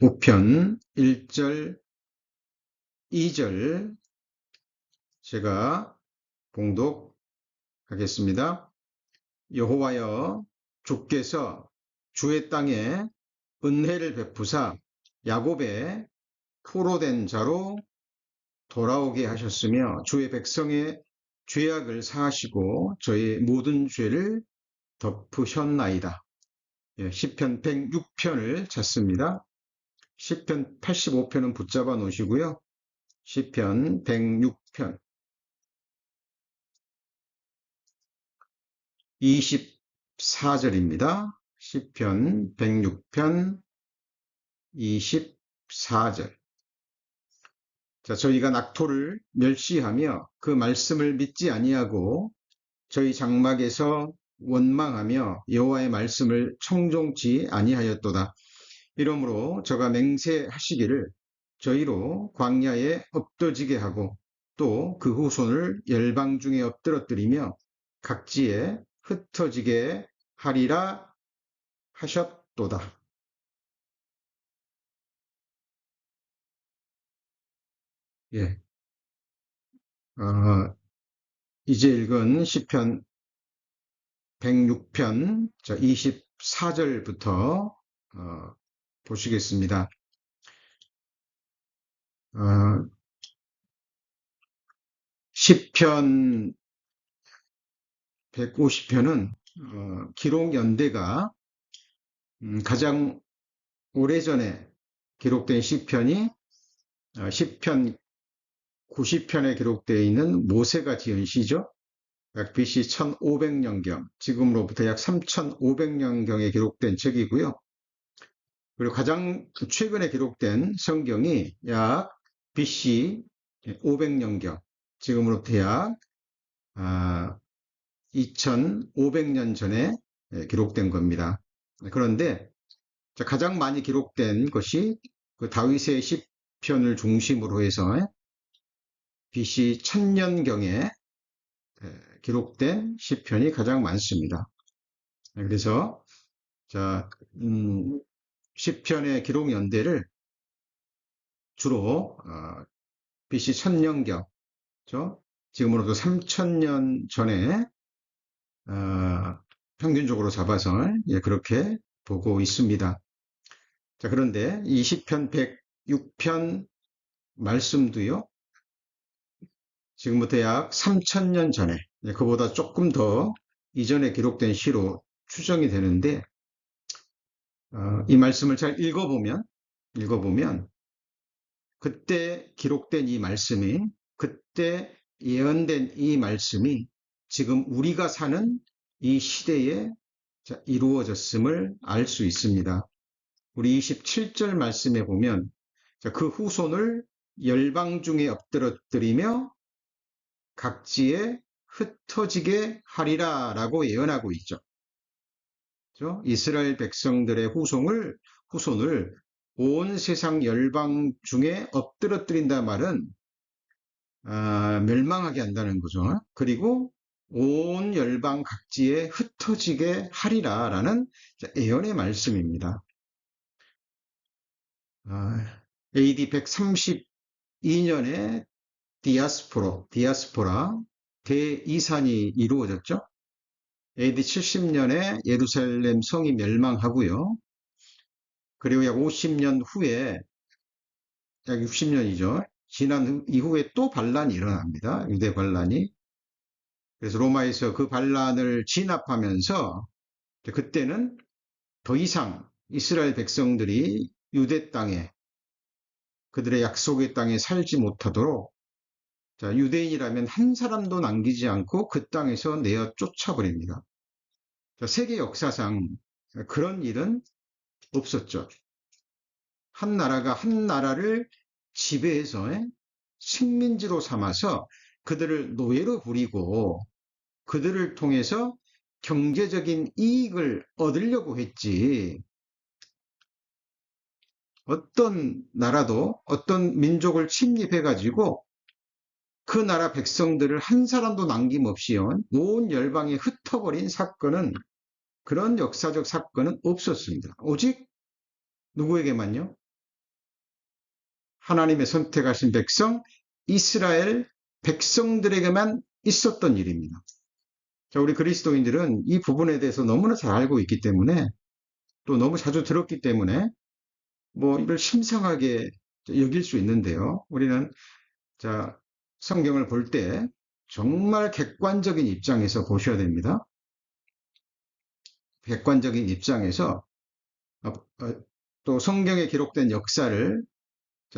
5편 1절, 2절 제가 봉독하겠습니다. 여호와여, 주께서 주의 땅에 은혜를 베푸사 야곱의 포로된 자로 돌아오게 하셨으며 주의 백성의 죄악을 사하시고 저의 모든 죄를 덮으셨나이다. 시편 106편을 찾습니다. 시편 85편은 붙잡아 놓으시고요. 시편 106편 24절입니다. 시편 106편 24절. 자, 저희가 낙토를 멸시하며 그 말씀을 믿지 아니하고 저희 장막에서 원망하며 여호와의 말씀을 청종치 아니하였도다. 이러므로 저가 맹세하시기를 저희로 광야에 엎드지게 하고 또 그 후손을 열방 중에 엎드러뜨리며 각지에 흩어지게 하리라 하셨도다. 예. 이제 읽은 시편 106편 24절부터 보시겠습니다. 시편 150편은 기록 연대가 가장 오래전에 기록된 시편이 시편 90편에 기록되어 있는 모세가 지은 시죠. 약 BC 1500년경, 지금으로부터 약 3500년경에 기록된 책이고요. 그리고 가장 최근에 기록된 성경이 약 BC 500년경, 지금으로부터 약 2500년 전에 기록된 겁니다. 그런데 가장 많이 기록된 것이 그 다윗의 시편을 중심으로 해서 BC 1000년경에 기록된 시편이 가장 많습니다. 그래서 시편의 기록 연대를 주로 BC 1000년경, 지금으로부터 3000년 전에 평균적으로 잡아서 그렇게 보고 있습니다. 자, 그런데 이 시편 106편 말씀도요, 지금부터 약 3000년 전에, 그보다 조금 더 이전에 기록된 시로 추정이 되는데, 이 말씀을 잘 읽어보면, 그때 기록된 이 말씀이, 그때 예언된 이 말씀이 지금 우리가 사는 이 시대에 이루어졌음을 알 수 있습니다. 우리 27절 말씀에 보면 그 후손을 열방 중에 엎드러뜨리며 각지에 흩어지게 하리라 라고 예언하고 있죠. 이스라엘 백성들의 후손을 온 세상 열방 중에 엎드러뜨린다 말은 멸망하게 한다는 거죠. 그리고 온 열방 각지에 흩어지게 하리라 라는 예언의 말씀입니다. AD 132년에 디아스포라 대이산이 이루어졌죠. AD 70년에 예루살렘 성이 멸망하고요. 그리고 약 50년 후에, 약 60년이죠. 지난 이후에 또 반란이 일어납니다. 유대 반란이. 그래서 로마에서 그 반란을 진압하면서 그때는 더 이상 이스라엘 백성들이 유대 땅에, 그들의 약속의 땅에 살지 못하도록 유대인이라면 한 사람도 남기지 않고 그 땅에서 내어 쫓아버립니다. 세계 역사상 그런 일은 없었죠. 한 나라가 한 나라를 지배해서 식민지로 삼아서 그들을 노예로 부리고 그들을 통해서 경제적인 이익을 얻으려고 했지. 어떤 나라도 어떤 민족을 침입해가지고 그 나라 백성들을 한 사람도 남김없이 온 열방에 흩어버린 사건은, 그런 역사적 사건은 없었습니다. 오직 누구에게만요? 하나님의 선택하신 백성, 이스라엘 백성들에게만 있었던 일입니다. 자, 우리 그리스도인들은 이 부분에 대해서 너무나 잘 알고 있기 때문에 또 너무 자주 들었기 때문에 뭐 이걸 심상하게 여길 수 있는데요. 우리는 자, 성경을 볼 때 정말 객관적인 입장에서 보셔야 됩니다. 객관적인 입장에서 또 성경에 기록된 역사를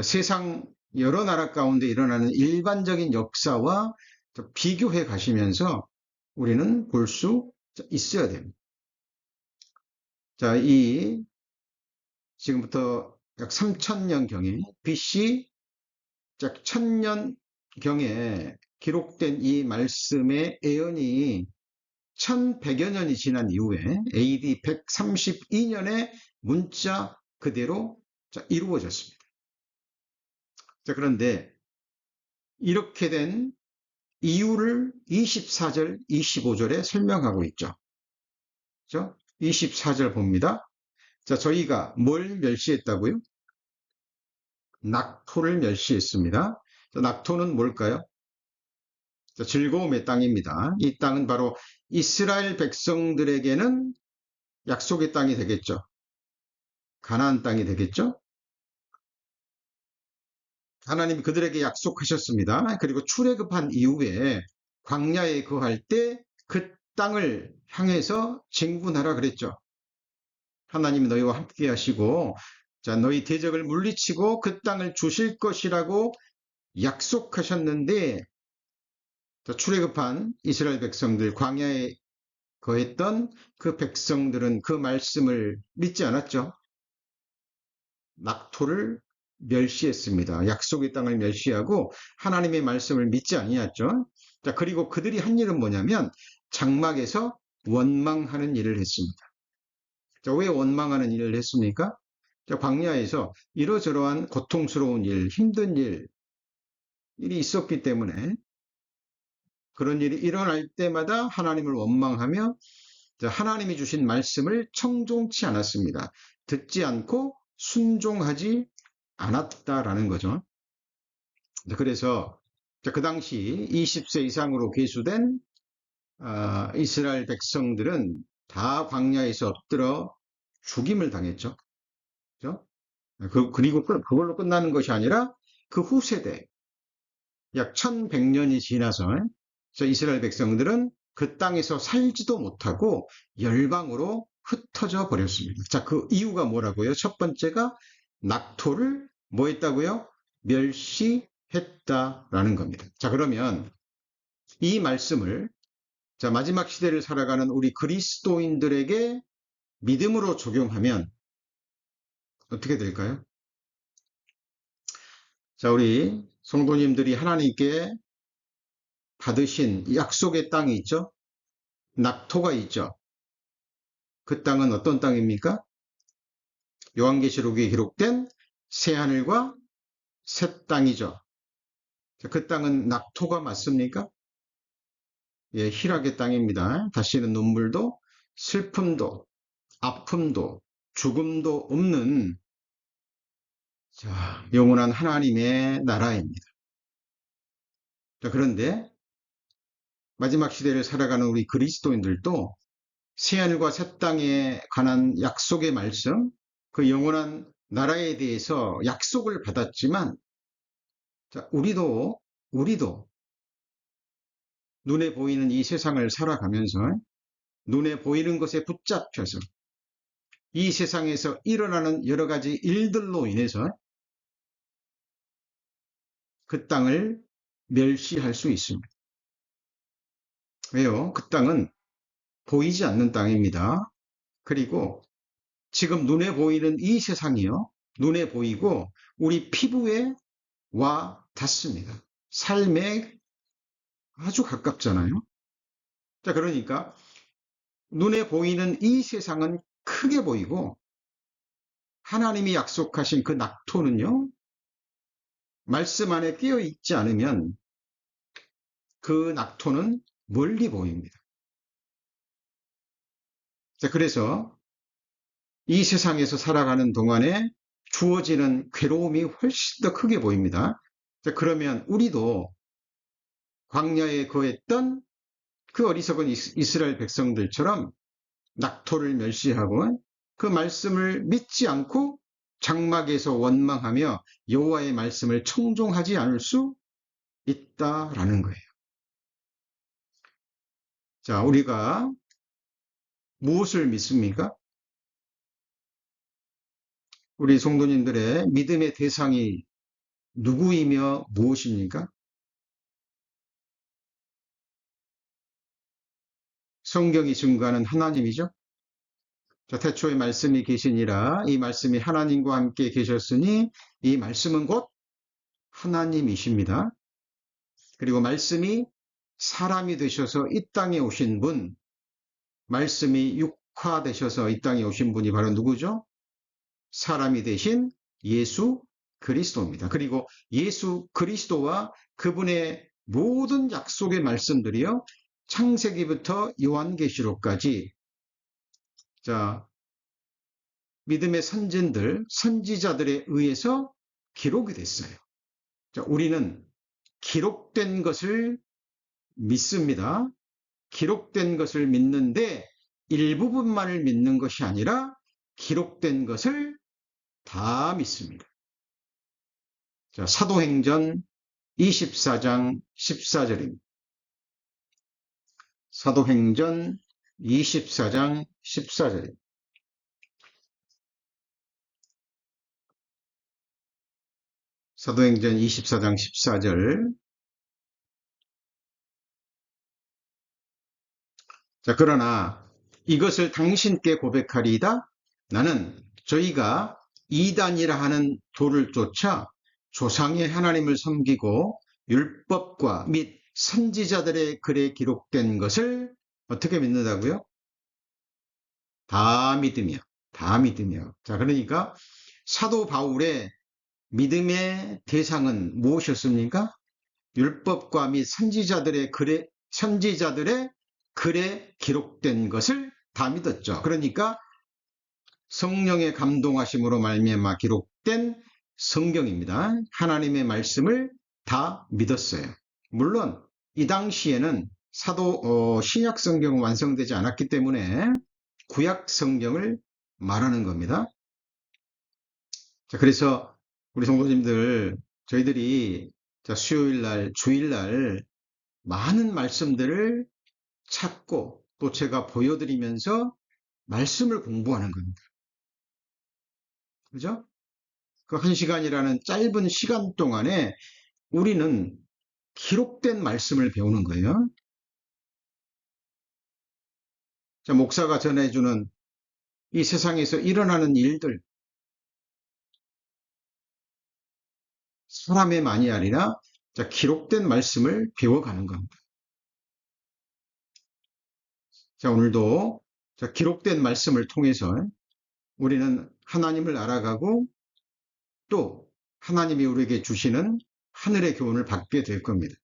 세상 여러 나라 가운데 일어나는 일반적인 역사와 비교해 가시면서 우리는 볼 수 있어야 됩니다. 자, 지금부터 약 3000년경에 BC 약 1000년경에 기록된 이 말씀의 예언이 1100여 년이 지난 이후에 AD 132년에 문자 그대로 이루어졌습니다. 자, 그런데 이렇게 된 이유를 24절, 25절에 설명하고 있죠. 그렇죠? 24절 봅니다. 자, 저희가 뭘 멸시했다고요? 낙토를 멸시했습니다. 자, 낙토는 뭘까요? 자, 즐거움의 땅입니다. 이 땅은 바로 이스라엘 백성들에게는 약속의 땅이 되겠죠. 가나안 땅이 되겠죠. 하나님이 그들에게 약속하셨습니다. 그리고 출애굽한 이후에 광야에 거할 때 그 땅을 향해서 진군하라 그랬죠. 하나님이 너희와 함께 하시고 자, 너희 대적을 물리치고 그 땅을 주실 것이라고 약속하셨는데 자, 출애굽한 이스라엘 백성들 광야에 거했던 그 백성들은 그 말씀을 믿지 않았죠. 낙토를 멸시했습니다. 약속의 땅을 멸시하고 하나님의 말씀을 믿지 아니했죠. 자, 그리고 그들이 한 일은 뭐냐면 장막에서 원망하는 일을 했습니다. 자, 왜 원망하는 일을 했습니까? 자, 광야에서 이러저러한 고통스러운 일, 힘든 일이 있었기 때문에 그런 일이 일어날 때마다 하나님을 원망하며 하나님이 주신 말씀을 청종치 않았습니다. 듣지 않고 순종하지 않았다라는 거죠. 그래서 그 당시 20세 이상으로 계수된 이스라엘 백성들은 다 광야에서 엎드려 죽임을 당했죠. 그렇죠? 그리고 그걸로 끝나는 것이 아니라 그 후세대 약 1100년이 지나서 이스라엘 백성들은 그 땅에서 살지도 못하고 열방으로 흩어져 버렸습니다. 자, 그 이유가 뭐라고요? 첫 번째가 낙토를 뭐 했다고요? 멸시했다라는 겁니다. 자, 그러면 이 말씀을 자, 마지막 시대를 살아가는 우리 그리스도인들에게 믿음으로 적용하면 어떻게 될까요? 자, 우리 성도님들이 하나님께 받으신 약속의 땅이 있죠? 낙토가 있죠? 그 땅은 어떤 땅입니까? 요한계시록에 기록된 새하늘과 새 땅이죠. 그 땅은 낙토가 맞습니까? 예, 희락의 땅입니다. 다시는 눈물도 슬픔도 아픔도 죽음도 없는 자, 영원한 하나님의 나라입니다. 자, 그런데 마지막 시대를 살아가는 우리 그리스도인들도 새하늘과 새 땅에 관한 약속의 말씀, 그 영원한 나라에 대해서 약속을 받았지만 자, 우리도 눈에 보이는 이 세상을 살아가면서 눈에 보이는 것에 붙잡혀서 이 세상에서 일어나는 여러 가지 일들로 인해서 그 땅을 멸시할 수 있습니다. 왜요? 그 땅은 보이지 않는 땅입니다. 그리고 지금 눈에 보이는 이 세상이요. 눈에 보이고 우리 피부에 와 닿습니다. 삶에 아주 가깝잖아요. 자, 그러니까 눈에 보이는 이 세상은 크게 보이고 하나님이 약속하신 그 낙토는요. 말씀 안에 끼어 있지 않으면 그 낙토는 멀리 보입니다. 자, 그래서 이 세상에서 살아가는 동안에 주어지는 괴로움이 훨씬 더 크게 보입니다. 자, 그러면 우리도 광야에 거했던 그 어리석은 이스라엘 백성들처럼 낙토를 멸시하고 그 말씀을 믿지 않고 장막에서 원망하며 여호와의 말씀을 청종하지 않을 수 있다라는 거예요. 자, 우리가 무엇을 믿습니까? 우리 성도님들의 믿음의 대상이 누구이며 무엇입니까? 성경이 증거하는 하나님이죠. 자, 태초에 말씀이 계시니라 이 말씀이 하나님과 함께 계셨으니 이 말씀은 곧 하나님이십니다. 그리고 말씀이 사람이 되셔서 이 땅에 오신 분, 말씀이 육화되셔서 이 땅에 오신 분이 바로 누구죠? 사람이 되신 예수 그리스도입니다. 그리고 예수 그리스도와 그분의 모든 약속의 말씀들이요, 창세기부터 요한계시록까지, 자, 믿음의 선진들, 선지자들에 의해서 기록이 됐어요. 자, 우리는 기록된 것을 믿습니다. 기록된 것을 믿는데 일부분만을 믿는 것이 아니라 기록된 것을 다 믿습니다. 자, 사도행전 24장 14절입니다. 사도행전 24장 14절입니다. 사도행전 24장 14절. 자, 그러나 이것을 당신께 고백하리이다. 나는 저희가 이단이라 하는 도를 쫓아 조상의 하나님을 섬기고 율법과 및 선지자들의 글에 기록된 것을 어떻게 믿는다고요? 다 믿으며, 다 믿으며. 자, 그러니까 사도 바울의 믿음의 대상은 무엇이었습니까? 율법과 및 선지자들의 글에 기록된 것을 다 믿었죠. 그러니까 성령의 감동하심으로 말미암아 기록된 성경입니다. 하나님의 말씀을 다 믿었어요. 물론 이 당시에는 신약 성경은 완성되지 않았기 때문에 구약 성경을 말하는 겁니다. 자, 그래서 우리 성도님들, 저희들이 수요일 날, 주일 날 많은 말씀들을 찾고 또 제가 보여드리면서 말씀을 공부하는 겁니다. 그죠? 그 1시간이라는 짧은 시간 동안에 우리는 기록된 말씀을 배우는 거예요. 자, 목사가 전해주는 이 세상에서 일어나는 일들, 사람의만이 아니라 자, 기록된 말씀을 배워가는 겁니다. 자, 오늘도 자, 기록된 말씀을 통해서 우리는 하나님을 알아가고 또 하나님이 우리에게 주시는 하늘의 교훈을 받게 될 겁니다.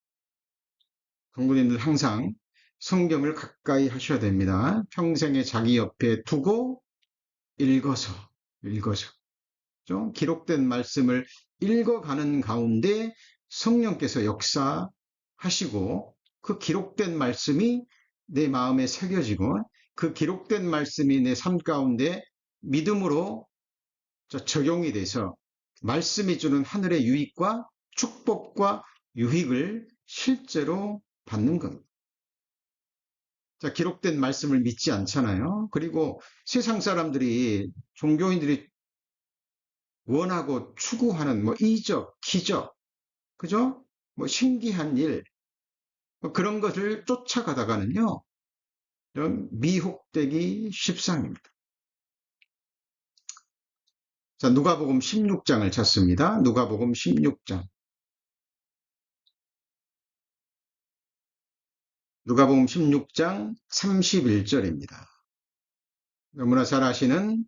성도님들 항상 성경을 가까이 하셔야 됩니다. 평생에 자기 옆에 두고 읽어서 좀 기록된 말씀을 읽어가는 가운데 성령께서 역사하시고 그 기록된 말씀이 내 마음에 새겨지고 그 기록된 말씀이 내 삶 가운데 믿음으로 적용이 돼서 말씀이 주는 하늘의 유익과 축복과 유익을 실제로 받는 겁니다. 자, 기록된 말씀을 믿지 않잖아요. 그리고 세상 사람들이, 종교인들이 원하고 추구하는 이적, 기적, 그죠? 신기한 일, 그런 것을 쫓아가다가는요, 좀 미혹되기 십상입니다. 자, 누가복음 16장을 찾습니다. 누가복음 16장. 누가복음 16장 31절입니다. 너무나 잘 아시는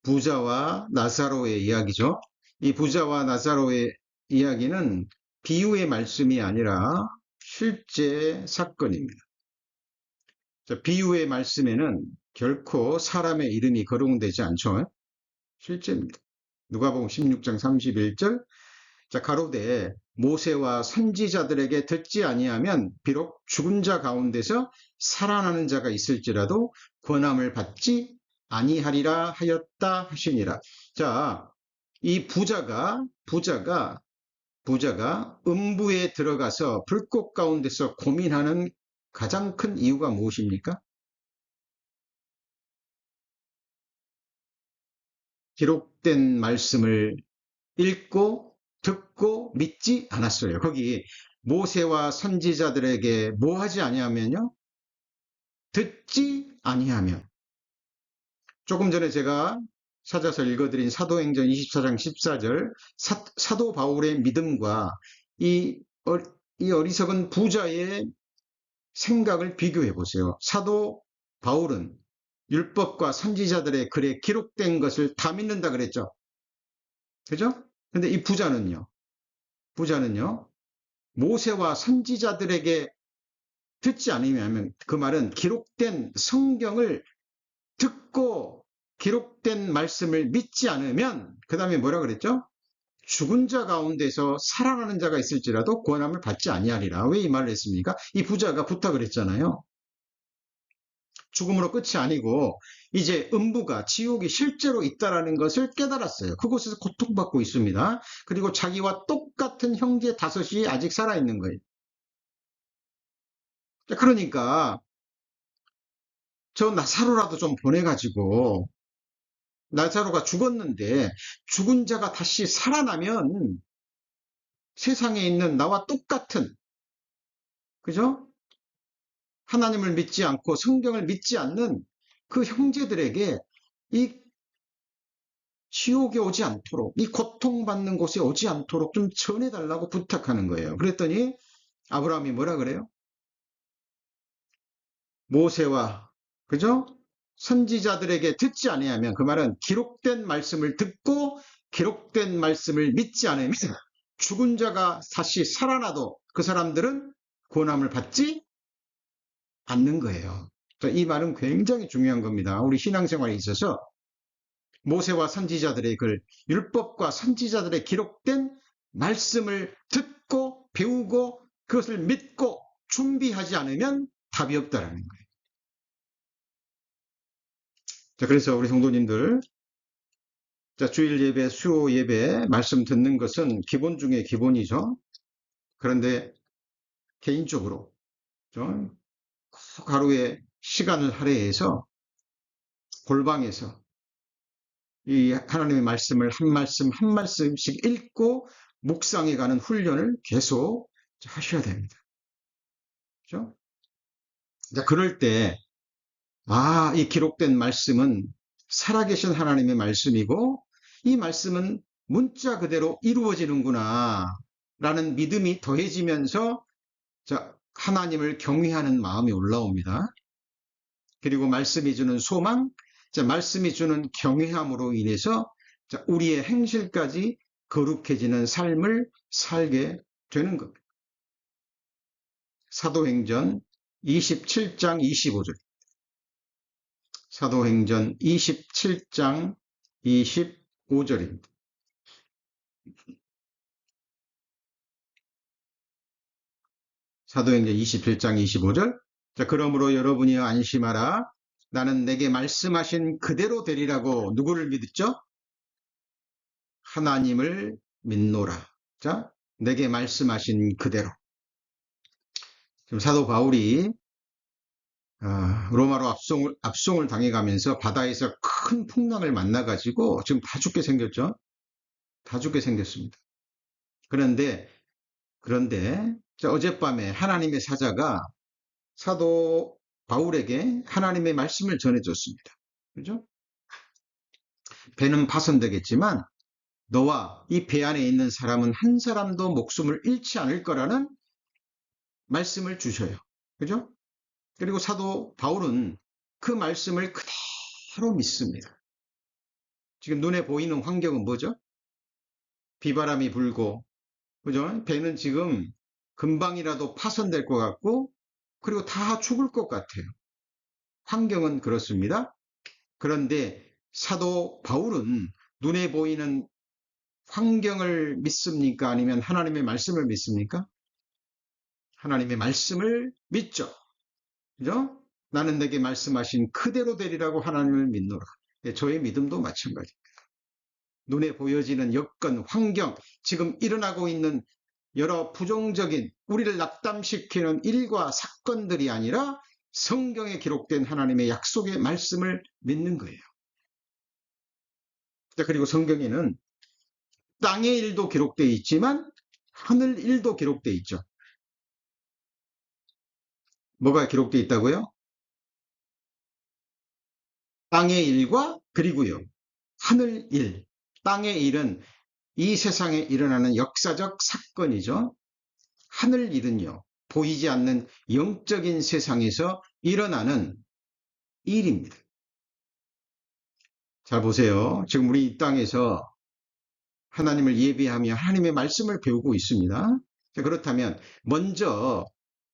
부자와 나사로의 이야기죠. 이 부자와 나사로의 이야기는 비유의 말씀이 아니라 실제 사건입니다. 자, 비유의 말씀에는 결코 사람의 이름이 거론되지 않죠. 실제입니다. 누가복음 16장 31절. 자, 가로되 모세와 선지자들에게 듣지 아니하면 비록 죽은 자 가운데서 살아나는 자가 있을지라도 권함을 받지 아니하리라 하였다 하시니라. 자, 이 부자가 음부에 들어가서 불꽃 가운데서 고민하는 가장 큰 이유가 무엇입니까? 기록된 말씀을 읽고 듣고 믿지 않았어요. 거기 모세와 선지자들에게 뭐 하지 아니하면요? 듣지 아니하면. 조금 전에 제가 찾아서 읽어드린 사도행전 24장 14절 사도 바울의 믿음과 이, 이 어리석은 부자의 생각을 비교해 보세요. 사도 바울은 율법과 선지자들의 글에 기록된 것을 다 믿는다 그랬죠. 그죠? 근데 이 부자는요, 모세와 선지자들에게 듣지 않으면, 그 말은 기록된 성경을 듣고 기록된 말씀을 믿지 않으면, 그 다음에 뭐라 그랬죠? 죽은 자 가운데서 살아나는 자가 있을지라도 구원함을 받지 아니하리라. 왜 이 말을 했습니까? 이 부자가 부탁을 했잖아요. 죽음으로 끝이 아니고 이제 음부가 지옥이 실제로 있다라는 것을 깨달았어요. 그곳에서 고통받고 있습니다. 그리고 자기와 똑같은 형제 다섯이 아직 살아있는 거예요. 그러니까 저 나사로라도 좀 보내가지고 나사로가 죽었는데 죽은 자가 다시 살아나면 세상에 있는 나와 똑같은, 그죠? 하나님을 믿지 않고 성경을 믿지 않는 그 형제들에게 이 지옥에 오지 않도록, 이 고통받는 곳에 오지 않도록 좀 전해달라고 부탁하는 거예요. 그랬더니 아브라함이 뭐라 그래요? 모세와, 그죠? 선지자들에게 듣지 아니하면, 그 말은 기록된 말씀을 듣고 기록된 말씀을 믿지 않으면 죽은 자가 다시 살아나도 그 사람들은 구원함을 받지 않는 거예요. 이 말은 굉장히 중요한 겁니다. 우리 신앙생활에 있어서 모세와 선지자들의 글, 율법과 선지자들의 기록된 말씀을 듣고 배우고 그것을 믿고 준비하지 않으면 답이 없다라는 거예요. 자, 그래서 우리 성도님들, 자, 주일 예배, 수요 예배 말씀 듣는 것은 기본 중에 기본이죠. 그런데 개인적으로 꼭 하루에 시간을 할애해서 골방에서 이 하나님의 말씀을 한 말씀 한 말씀씩 읽고 묵상해 가는 훈련을 계속 하셔야 됩니다. 그렇죠? 자, 그럴 때, 이 기록된 말씀은 살아계신 하나님의 말씀이고, 이 말씀은 문자 그대로 이루어지는구나, 라는 믿음이 더해지면서, 자, 하나님을 경외하는 마음이 올라옵니다. 그리고 말씀이 주는 소망, 자, 말씀이 주는 경외함으로 인해서, 자, 우리의 행실까지 거룩해지는 삶을 살게 되는 겁니다. 사도행전 27장 25절. 사도행전 27장 25절입니다. 사도행전 27장 25절. 자, 그러므로 여러분이 안심하라. 나는 내게 말씀하신 그대로 되리라고 누구를 믿었죠? 하나님을 믿노라. 자, 내게 말씀하신 그대로. 지금 사도 바울이 로마로 압송을 당해가면서 바다에서 큰 풍랑을 만나가지고 지금 다 죽게 생겼죠? 다 죽게 생겼습니다. 그런데 어젯밤에 하나님의 사자가 사도 바울에게 하나님의 말씀을 전해줬습니다. 그죠? 배는 파손되겠지만 너와 이 배 안에 있는 사람은 한 사람도 목숨을 잃지 않을 거라는 말씀을 주셔요. 그죠? 그리고 사도 바울은 그 말씀을 그대로 믿습니다. 지금 눈에 보이는 환경은 뭐죠? 비바람이 불고, 그죠? 배는 지금 금방이라도 파손될 것 같고, 그리고 다 죽을 것 같아요. 환경은 그렇습니다. 그런데 사도 바울은 눈에 보이는 환경을 믿습니까? 아니면 하나님의 말씀을 믿습니까? 하나님의 말씀을 믿죠. 그죠? 나는 내게 말씀하신 그대로 되리라고 하나님을 믿노라. 예, 저의 믿음도 마찬가지입니다. 눈에 보여지는 여건, 환경, 지금 일어나고 있는 여러 부정적인 우리를 낙담시키는 일과 사건들이 아니라 성경에 기록된 하나님의 약속의 말씀을 믿는 거예요. 그리고 성경에는 땅의 일도 기록되어 있지만 하늘 일도 기록되어 있죠. 뭐가 기록되어 있다고요? 땅의 일과 그리고요. 하늘 일. 땅의 일은 이 세상에 일어나는 역사적 사건이죠. 하늘 일은요. 보이지 않는 영적인 세상에서 일어나는 일입니다. 잘 보세요. 지금 우리 이 땅에서 하나님을 예배하며 하나님의 말씀을 배우고 있습니다. 그렇다면 먼저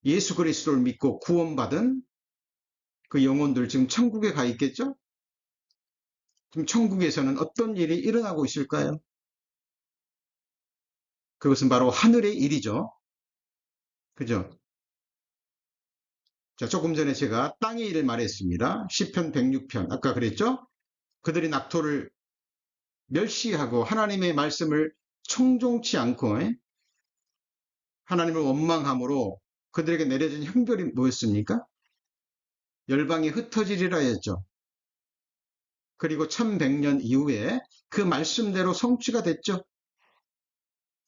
예수 그리스도를 믿고 구원받은 그 영혼들 지금 천국에 가 있겠죠? 지금 천국에서는 어떤 일이 일어나고 있을까요? 그것은 바로 하늘의 일이죠. 그죠? 자, 조금 전에 제가 땅의 일을 말했습니다. 시편 106편. 아까 그랬죠? 그들이 낙토를 멸시하고 하나님의 말씀을 청종치 않고 하나님을 원망함으로 그들에게 내려진 형벌이 뭐였습니까? 열방이 흩어지리라 했죠. 그리고 1100년 이후에 그 말씀대로 성취가 됐죠.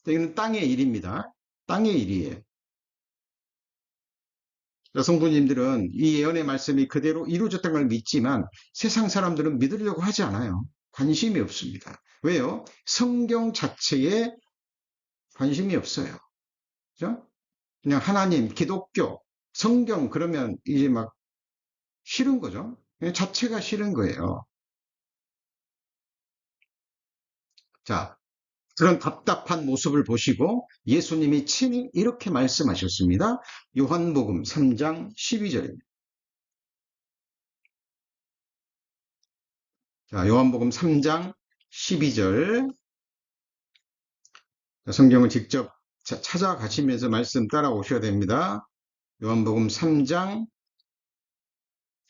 이건 땅의 일입니다. 땅의 일이에요. 성도님들은 이 예언의 말씀이 그대로 이루어졌다는 걸 믿지만 세상 사람들은 믿으려고 하지 않아요. 관심이 없습니다. 왜요? 성경 자체에 관심이 없어요. 그죠? 그냥 하나님, 기독교, 성경 그러면 이제 막 싫은 거죠. 그냥 자체가 싫은 거예요. 자, 그런 답답한 모습을 보시고 예수님이 친히 이렇게 말씀하셨습니다. 요한복음 3장 12절입니다. 자, 요한복음 3장 12절. 성경을 직접 찾아가시면서 말씀 따라오셔야 됩니다. 요한복음 3장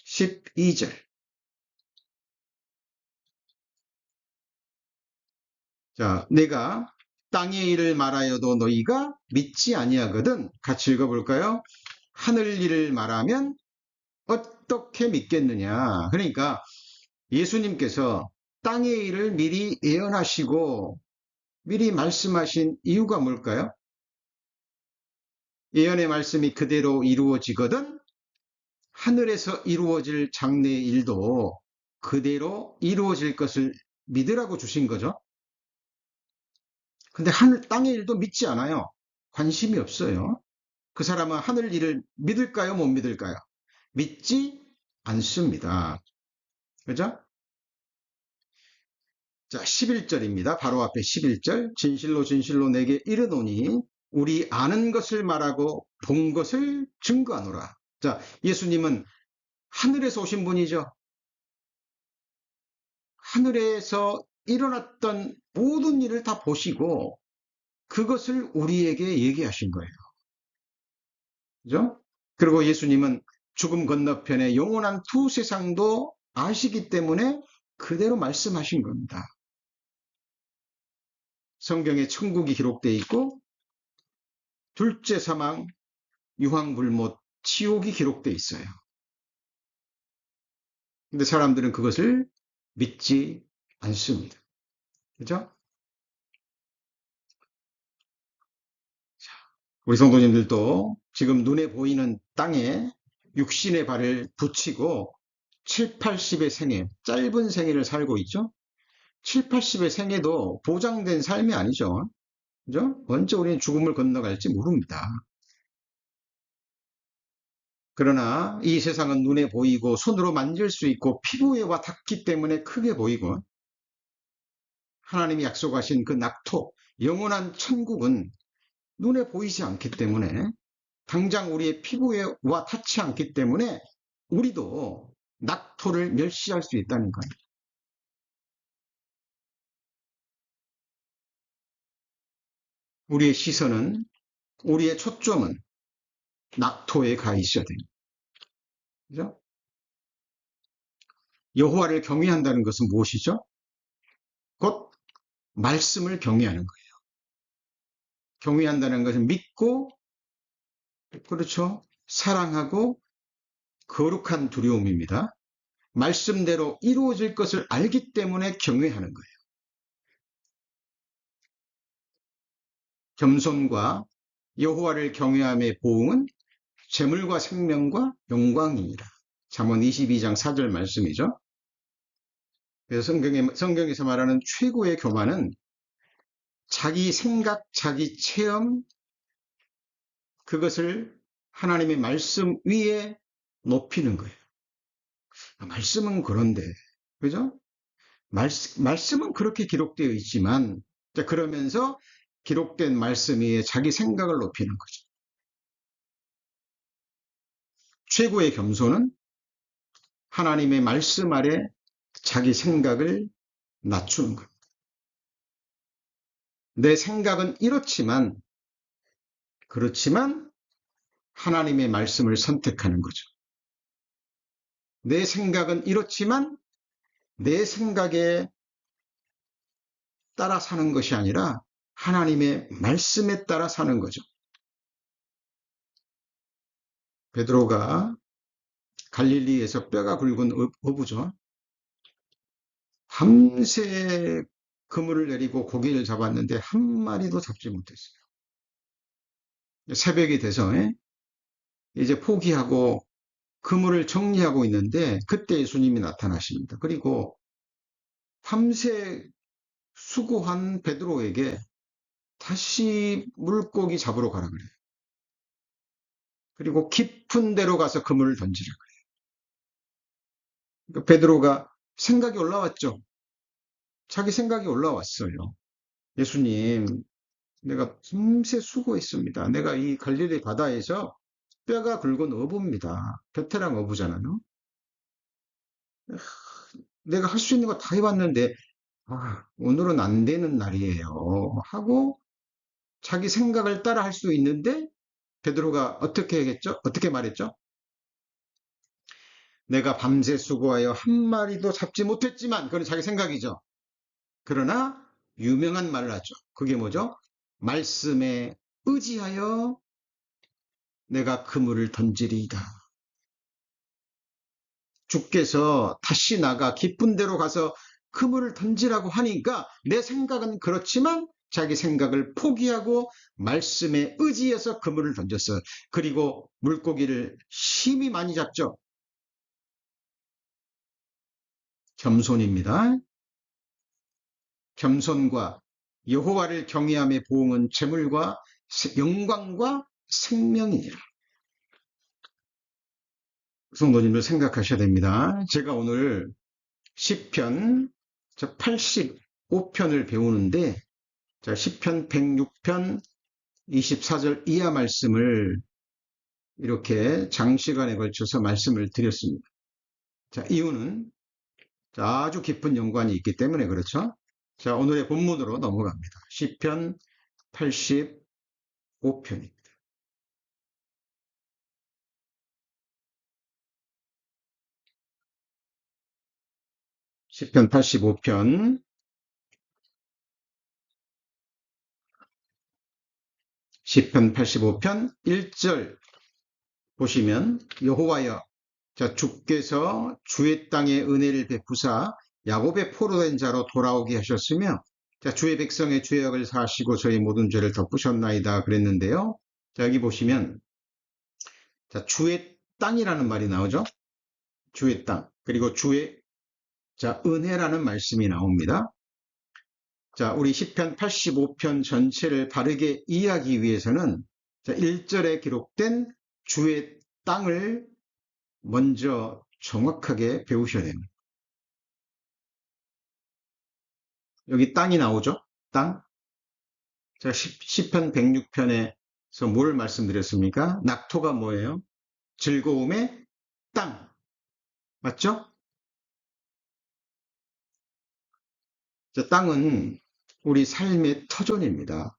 12절. 자, 내가 땅의 일을 말하여도 너희가 믿지 아니하거든. 같이 읽어볼까요? 하늘 일을 말하면 어떻게 믿겠느냐. 그러니까 예수님께서 땅의 일을 미리 예언하시고 미리 말씀하신 이유가 뭘까요? 예언의 말씀이 그대로 이루어지거든 하늘에서 이루어질 장래의 일도 그대로 이루어질 것을 믿으라고 주신 거죠. 근데 땅의 일도 믿지 않아요. 관심이 없어요. 그 사람은 하늘 일을 믿을까요? 못 믿을까요? 믿지 않습니다. 그죠? 자, 11절입니다. 바로 앞에 11절. 진실로 진실로 내게 이르노니 우리 아는 것을 말하고 본 것을 증거하노라. 자, 예수님은 하늘에서 오신 분이죠. 하늘에서 일어났던 모든 일을 다 보시고 그것을 우리에게 얘기하신 거예요. 그죠? 그리고 예수님은 죽음 건너편에 영원한 두 세상도 아시기 때문에 그대로 말씀하신 겁니다. 성경에 천국이 기록되어 있고 둘째 사망, 유황불못, 지옥이 기록되어 있어요. 근데 사람들은 그것을 믿지 않습니다. 그죠? 우리 성도님들도 지금 눈에 보이는 땅에 육신의 발을 붙이고 7, 80의 생애, 짧은 생애를 살고 있죠? 7, 80의 생애도 보장된 삶이 아니죠. 그죠? 언제 우리는 죽음을 건너갈지 모릅니다. 그러나 이 세상은 눈에 보이고 손으로 만질 수 있고 피부에 와 닿기 때문에 크게 보이고 하나님이 약속하신 그 낙토, 영원한 천국은 눈에 보이지 않기 때문에 당장 우리의 피부에 와 닿지 않기 때문에 우리도 낙토를 멸시할 수 있다는 거예요. 우리의 시선은, 우리의 초점은 낙토에 가 있어야 됩니다. 그죠? 여호와를 경외한다는 것은 무엇이죠? 곧 말씀을 경외하는 거예요. 경외한다는 것은 믿고, 그렇죠? 사랑하고 거룩한 두려움입니다. 말씀대로 이루어질 것을 알기 때문에 경외하는 거예요. 겸손과 여호와를 경외함의 보응은 재물과 생명과 영광이니라. 잠언 22장 4절 말씀이죠. 그래서 성경에서 말하는 최고의 교만은 자기 생각, 자기 체험, 그것을 하나님의 말씀 위에 높이는 거예요. 말씀은 그런데, 그죠? 말씀은 그렇게 기록되어 있지만, 그러면서 기록된 말씀 위에 자기 생각을 높이는 거죠. 최고의 겸손은 하나님의 말씀 아래 자기 생각을 낮추는 겁니다. 내 생각은 그렇지만 하나님의 말씀을 선택하는 거죠. 내 생각은 이렇지만 내 생각에 따라 사는 것이 아니라 하나님의 말씀에 따라 사는 거죠. 베드로가 갈릴리에서 뼈가 굵은 어부죠. 밤새 그물을 내리고 고기를 잡았는데 한 마리도 잡지 못했어요. 새벽이 돼서 이제 포기하고 그물을 정리하고 있는데 그때 예수님이 나타나십니다. 그리고 밤새 수고한 베드로에게 다시 물고기 잡으러 가라 그래요. 그리고 깊은 데로 가서 그물을 던지라 그래요. 베드로가 생각이 올라왔죠. 자기 생각이 올라왔어요. 예수님, 내가 밤새 수고했습니다. 내가 이 갈릴리 바다에서 뼈가 굵은 어부입니다. 베테랑 어부잖아요. 내가 할 수 있는 거 다 해봤는데 오늘은 안 되는 날이에요. 하고 자기 생각을 따라 할 수 있는데 베드로가 어떻게 하겠죠? 어떻게 말했죠? 내가 밤새 수고하여 한 마리도 잡지 못했지만 그건 자기 생각이죠. 그러나 유명한 말을 하죠. 그게 뭐죠? 말씀에 의지하여 내가 그물을 던지리이다. 주께서 다시 나가 깊은 데로 가서 그물을 던지라고 하니까 내 생각은 그렇지만 자기 생각을 포기하고 말씀에 의지해서 그물을 던졌어요. 그리고 물고기를 심히 많이 잡죠. 겸손입니다. 겸손과 여호와를 경외함의 보응은 재물과 영광과 생명이니라. 성도님들 생각하셔야 됩니다. 제가 오늘 시편 85편을 배우는데 시편 106편 24절 이하 말씀을 이렇게 장시간에 걸쳐서 말씀을 드렸습니다. 자, 이유는 아주 깊은 연관이 있기 때문에 그렇죠. 자, 오늘의 본문으로 넘어갑니다. 시편 85편입니다. 시편 85편 1절 보시면 여호와여 자 주께서 주의 땅에 은혜를 베푸사 야곱의 포로된 자로 돌아오게 하셨으며 자 주의 백성의 죄악을 사하시고 저희 모든 죄를 덮으셨나이다 그랬는데요. 자 여기 보시면 자 주의 땅이라는 말이 나오죠. 주의 땅 그리고 주의 자 은혜라는 말씀이 나옵니다. 자 우리 시편 85편 전체를 바르게 이해하기 위해서는 자 1절에 기록된 주의 땅을 먼저 정확하게 배우셔야 됩니다. 여기 땅이 나오죠? 땅. 제가 시편 106편에서 뭘 말씀드렸습니까? 낙토가 뭐예요? 즐거움의 땅. 맞죠? 땅은 우리 삶의 터전입니다.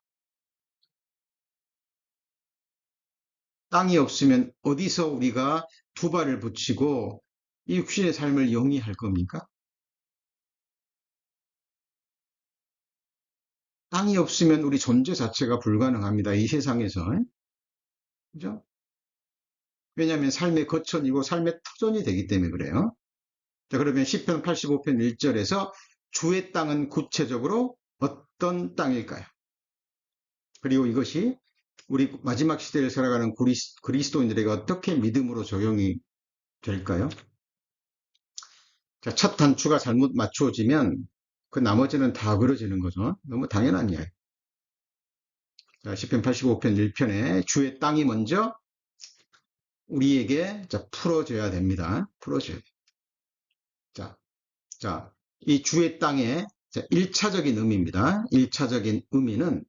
땅이 없으면 어디서 우리가 두 발을 붙이고 이 육신의 삶을 영위할 겁니까? 땅이 없으면 우리 존재 자체가 불가능합니다. 이 세상에서. 그죠? 왜냐하면 삶의 거천이고 삶의 터전이 되기 때문에 그래요. 자, 그러면 시편 85편 1절에서 주의 땅은 구체적으로 어떤 땅일까요? 그리고 이것이 우리 마지막 시대를 살아가는 그리스도인들에게 어떻게 믿음으로 적용이 될까요? 자, 첫 단추가 잘못 맞추어지면 그 나머지는 다 그려지는 거죠. 너무 당연한 이야기. 자, 시편 85편 1편에 주의 땅이 먼저 우리에게 풀어줘야 됩니다. 풀어줘야 돼요. 자, 이 주의 땅의 1차적인 의미입니다. 1차적인 의미는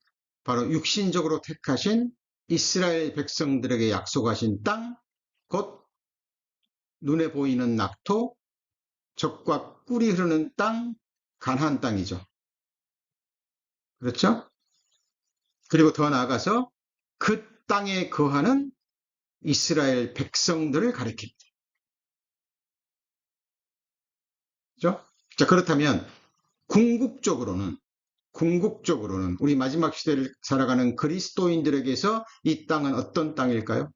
바로 육신적으로 택하신 이스라엘 백성들에게 약속하신 땅, 곧 눈에 보이는 낙토, 젖과 꿀이 흐르는 땅, 가나안 땅이죠. 그렇죠? 그리고 더 나아가서 그 땅에 거하는 이스라엘 백성들을 가리킵니다. 그렇죠? 자, 그렇다면 궁극적으로는 우리 마지막 시대를 살아가는 그리스도인들에게서 이 땅은 어떤 땅일까요?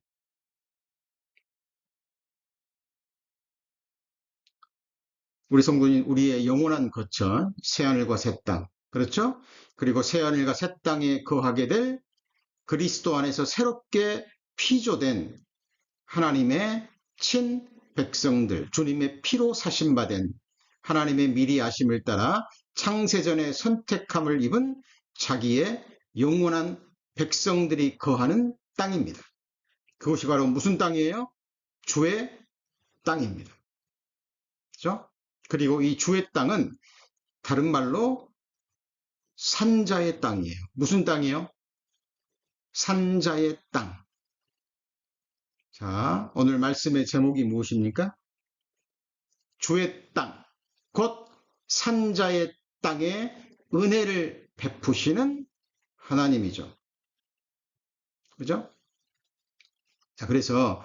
우리 성도인 우리의 영원한 거처 새하늘과 새 땅, 그렇죠? 그리고 새하늘과 새 땅에 거하게 될 그리스도 안에서 새롭게 피조된 하나님의 친 백성들, 주님의 피로 사심받은 하나님의 미리 아심을 따라 창세전에 선택함을 입은 자기의 영원한 백성들이 거하는 땅입니다. 그것이 바로 무슨 땅이에요? 주의 땅입니다. 그렇죠? 그리고 이 주의 땅은 다른 말로 산자의 땅이에요. 무슨 땅이에요? 산자의 땅. 자, 오늘 말씀의 제목이 무엇입니까? 주의 땅, 곧 산자의 땅에 은혜를 베푸시는 하나님이죠. 그죠? 자, 그래서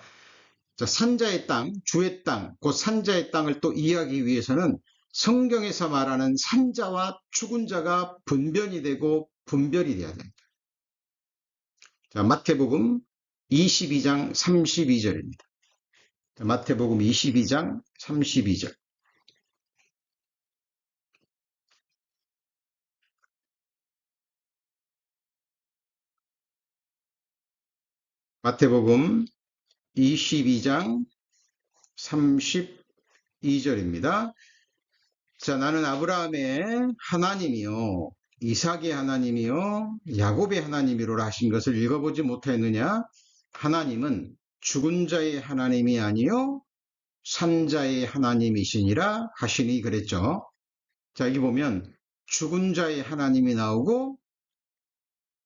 산자의 땅, 주의 땅, 곧 산자의 땅을 또 이해하기 위해서는 성경에서 말하는 산자와 죽은 자가 분별이 되고 분별이 돼야 됩니다. 자, 마태복음 22장 32절입니다. 마태복음 22장 32절. 마태복음 22장 32절입니다. 자, 나는 아브라함의 하나님이요, 이삭의 하나님이요, 야곱의 하나님이로라 하신 것을 읽어보지 못했느냐? 하나님은 죽은 자의 하나님이 아니요 산자의 하나님이시니라 하시니 그랬죠. 자, 여기 보면 죽은 자의 하나님이 나오고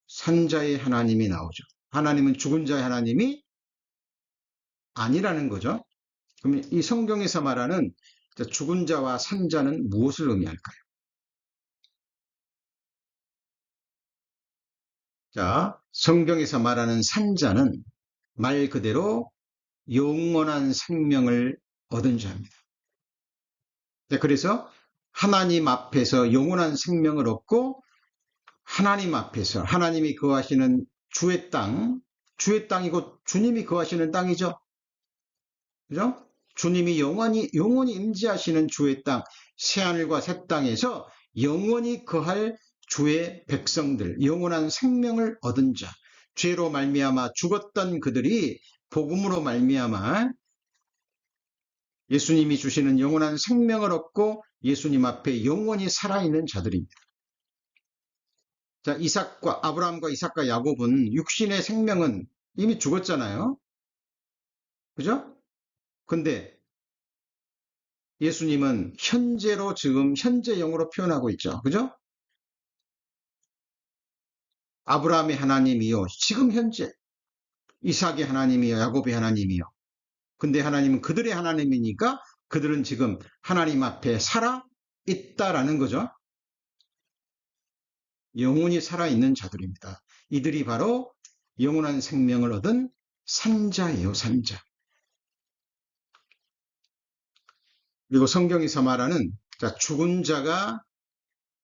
산자의 하나님이 나오죠. 하나님은 죽은 자의 하나님이 아니라는 거죠. 그럼 이 성경에서 말하는 죽은 자와 산자는 무엇을 의미할까요? 자, 성경에서 말하는 산자는 말 그대로 영원한 생명을 얻은 자입니다. 그래서 하나님 앞에서 영원한 생명을 얻고 하나님 앞에서 하나님이 거하시는 주의 땅이고 주님이 거하시는 땅이죠. 그죠? 주님이 영원히 임재하시는 주의 땅, 새하늘과 새 땅에서 영원히 거할 주의 백성들, 영원한 생명을 얻은 자, 죄로 말미암아 죽었던 그들이 복음으로 말미암아 예수님이 주시는 영원한 생명을 얻고 예수님 앞에 영원히 살아있는 자들입니다. 자, 아브라함과 이삭과 야곱은 육신의 생명은 이미 죽었잖아요. 그죠? 근데 예수님은 현재로 지금 현재 영으로 표현하고 있죠. 그죠? 아브라함의 하나님이요. 지금 현재. 이삭의 하나님이요. 야곱의 하나님이요. 근데 하나님은 그들의 하나님이니까 그들은 지금 하나님 앞에 살아 있다라는 거죠. 영원히 살아있는 자들입니다. 이들이 바로 영원한 생명을 얻은 산자예요, 산자. 그리고 성경에서 말하는 자, 죽은 자가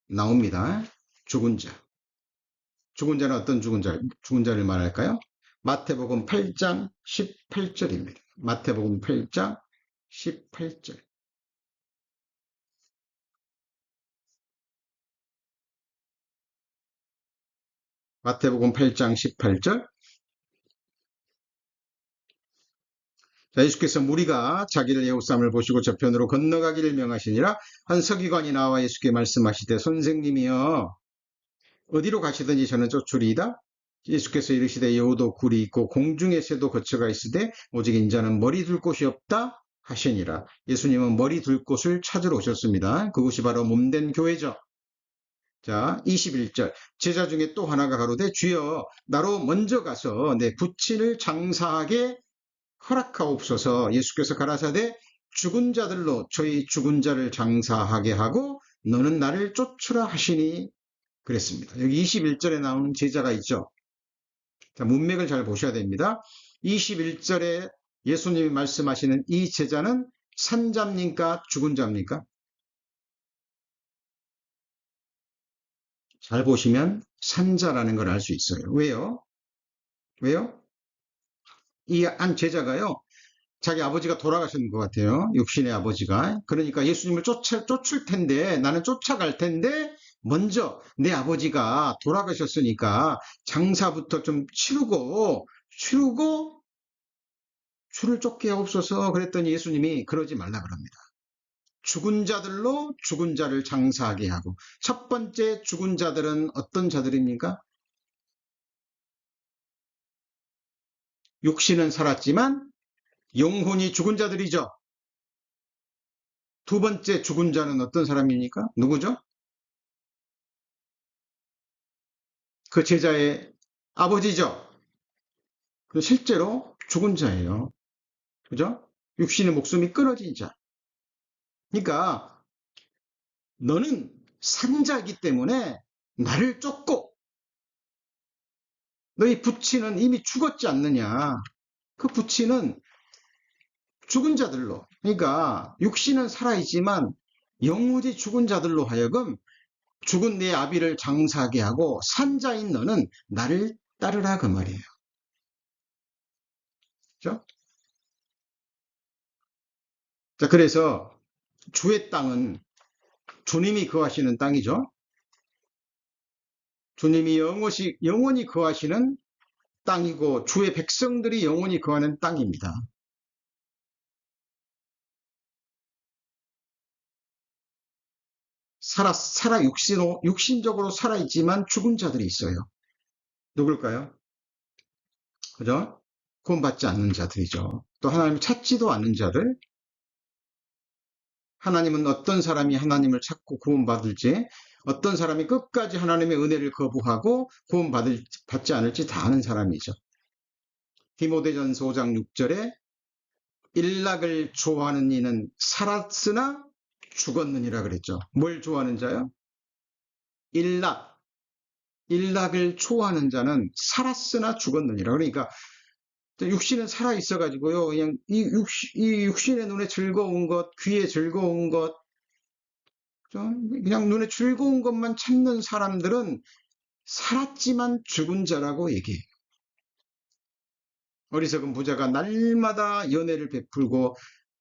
나옵니다. 죽은 자. 죽은 자는 어떤 죽은 자를 말할까요? 마태복음 8장 18절입니다. 마태복음 8장 18절. 마태복음 8장 18절. 자, 예수께서 무리가 자기를 애워쌈을 보시고 저편으로 건너가기를 명하시니라. 한 서기관이 나와 예수께 말씀하시되 선생님이여 어디로 가시든지 저는 쫓으리이다. 예수께서 이르시되 여우도 굴이 있고 공중의 새도 거처가 있으되 오직 인자는 머리 둘 곳이 없다 하시니라. 예수님은 머리 둘 곳을 찾으러 오셨습니다. 그곳이 바로 몸된 교회죠. 자, 21절. 제자 중에 또 하나가 가로되 주여 나로 먼저 가서 내 부친을 장사하게 허락하옵소서. 예수께서 가라사대 죽은 자들로 저희 죽은 자를 장사하게 하고 너는 나를 쫓으라 하시니 그랬습니다. 여기 21절에 나오는 제자가 있죠. 자, 문맥을 잘 보셔야 됩니다. 21절에 예수님이 말씀하시는 이 제자는 산자입니까? 죽은 자입니까? 잘 보시면 산자라는 걸 알 수 있어요. 왜요? 왜요? 이 한 제자가요. 자기 아버지가 돌아가신 것 같아요. 육신의 아버지가. 그러니까 예수님을 쫓을 텐데, 나는 쫓아갈 텐데, 먼저 내 아버지가 돌아가셨으니까 장사부터 좀 치르고 주를 쫓게 하옵소서 그랬더니 예수님이 그러지 말라 그럽니다. 죽은 자들로 죽은 자를 장사하게 하고, 첫 번째 죽은 자들은 어떤 자들입니까? 육신은 살았지만 영혼이 죽은 자들이죠. 두 번째 죽은 자는 어떤 사람입니까? 누구죠? 그 제자의 아버지죠. 실제로 죽은 자예요. 그죠? 육신의 목숨이 끊어진 자. 그러니까 너는 산자이기 때문에 나를 쫓고 너희 부친은 이미 죽었지 않느냐. 그 부친은 죽은 자들로, 그러니까 육신은 살아있지만 영혼이 죽은 자들로 하여금 죽은 내 아비를 장사하게 하고 산자인 너는 나를 따르라 그 말이에요. 그렇죠? 자, 그래서 주의 땅은 주님이 거하시는 땅이죠. 주님이 영원히 거하시는 땅이고 주의 백성들이 영원히 거하는 땅입니다. 육신적으로 살아있지만 죽은 자들이 있어요. 누굴까요? 그죠? 구원받지 않는 자들이죠. 또 하나님을 찾지도 않는 자들. 하나님은 어떤 사람이 하나님을 찾고 구원받을지, 어떤 사람이 끝까지 하나님의 은혜를 거부하고 구원받지 않을지 다 아는 사람이죠. 디모데전서 5장 6절에 일락을 좋아하는 이는 살았으나 죽었느니라 그랬죠. 뭘 좋아하는 자요? 일락을 좋아하는 자는 살았으나 죽었느니라. 그러니까 육신은 살아 있어 가지고요. 그냥 이 육신의 눈에 즐거운 것, 귀에 즐거운 것, 그냥 눈에 즐거운 것만 찾는 사람들은 살았지만 죽은 자라고 얘기해요. 어리석은 부자가 날마다 연애를 베풀고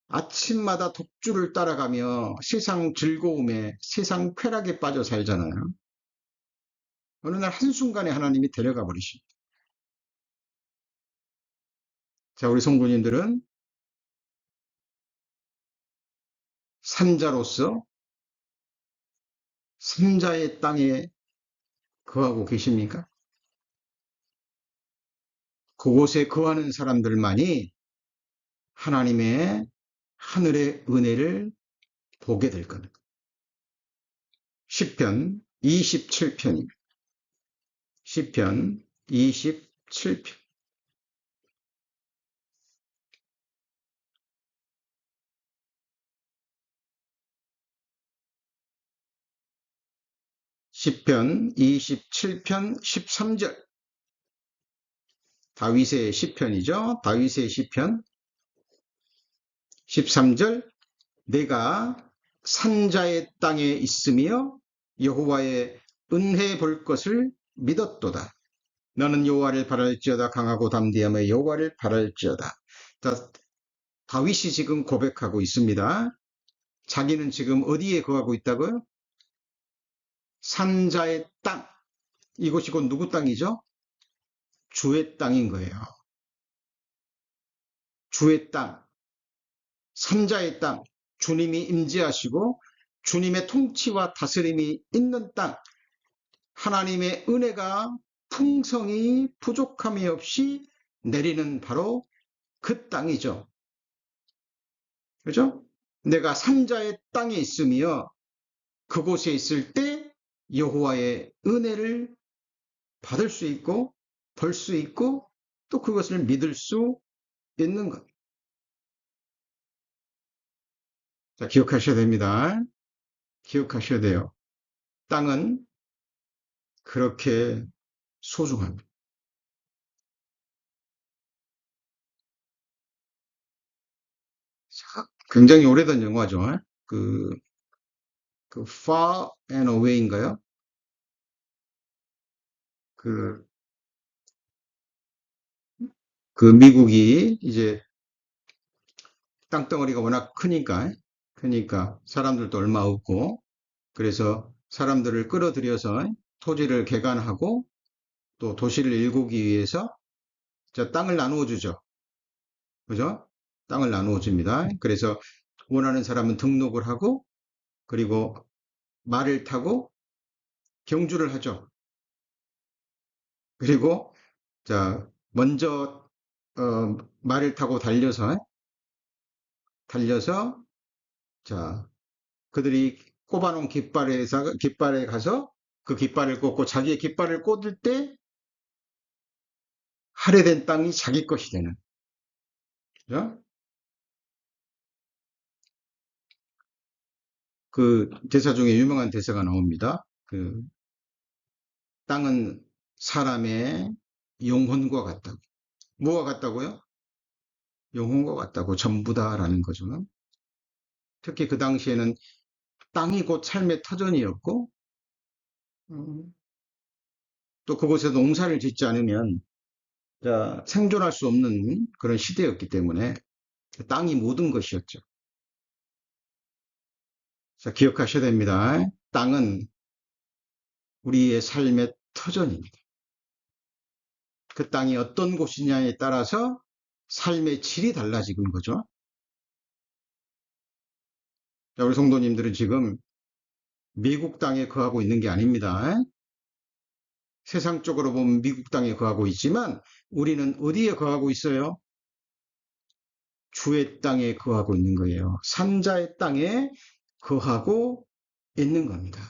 아침마다 독주를 따라가며 세상 즐거움에, 세상 쾌락에 빠져 살잖아요. 어느 날 한순간에 하나님이 데려가 버리십니다. 자, 우리 성도님들은 산자로서 산자의 땅에 거하고 계십니까? 그곳에 거하는 사람들만이 하나님의 하늘의 은혜를 보게 될 겁니다. 시편 27편입니다. 시편 27편. 시편 27편 13절. 다윗의 시편이죠. 다윗의 시편 13절 내가 산자의 땅에 있으며 여호와의 은혜 볼 것을 믿었도다. 너는 여호와를 바랄지어다. 강하고 담대하며 여호와를 바랄지어다. 자, 다윗이 지금 고백하고 있습니다. 자기는 지금 어디에 거하고 있다고요? 산자의 땅. 이곳이 곧 누구 땅이죠? 주의 땅인 거예요. 주의 땅, 산자의 땅, 주님이 임재하시고 주님의 통치와 다스림이 있는 땅, 하나님의 은혜가 풍성히 부족함이 없이 내리는 바로 그 땅이죠. 그죠? 내가 산자의 땅에 있으며 그곳에 있을 때 여호와의 은혜를 받을 수 있고 볼 수 있고 또 그것을 믿을 수 있는 것. 자, 기억하셔야 됩니다. 기억하셔야 돼요. 땅은 그렇게 소중합니다. 굉장히 오래된 영화죠. 그, 그 Far and Away인가요? 그, 그 미국이 이제 땅덩어리가 워낙 크니까 사람들도 얼마 없고 그래서 사람들을 끌어들여서 토지를 개간하고 또 도시를 일구기 위해서 땅을 나누어 주죠. 그죠? 땅을 나누어 줍니다. 그래서 원하는 사람은 등록을 하고 그리고 말을 타고 경주를 하죠. 그리고 자 먼저 말을 타고 달려서 자 그들이 꼽아놓은 깃발에 가서 그 깃발을 꽂고 자기의 깃발을 꽂을 때 할애된 땅이 자기 것이 되는. 그죠? 그 대사 중에 유명한 대사가 나옵니다. 그 땅은 사람의 영혼과 같다고. 뭐가 같다고요? 영혼과 같다고 전부다라는 거죠. 특히 그 당시에는 땅이 곧 삶의 터전이었고 음, 또 그곳에서 농사를 짓지 않으면 자, 생존할 수 없는 그런 시대였기 때문에 땅이 모든 것이었죠. 자, 기억하셔야 됩니다. 땅은 우리의 삶의 터전입니다. 그 땅이 어떤 곳이냐에 따라서 삶의 질이 달라지는 거죠. 자, 우리 성도님들은 지금 미국 땅에 거하고 있는 게 아닙니다. 세상적으로 보면 미국 땅에 거하고 있지만 우리는 어디에 거하고 있어요? 주의 땅에 거하고 있는 거예요. 산자의 땅에 거하고 있는 겁니다.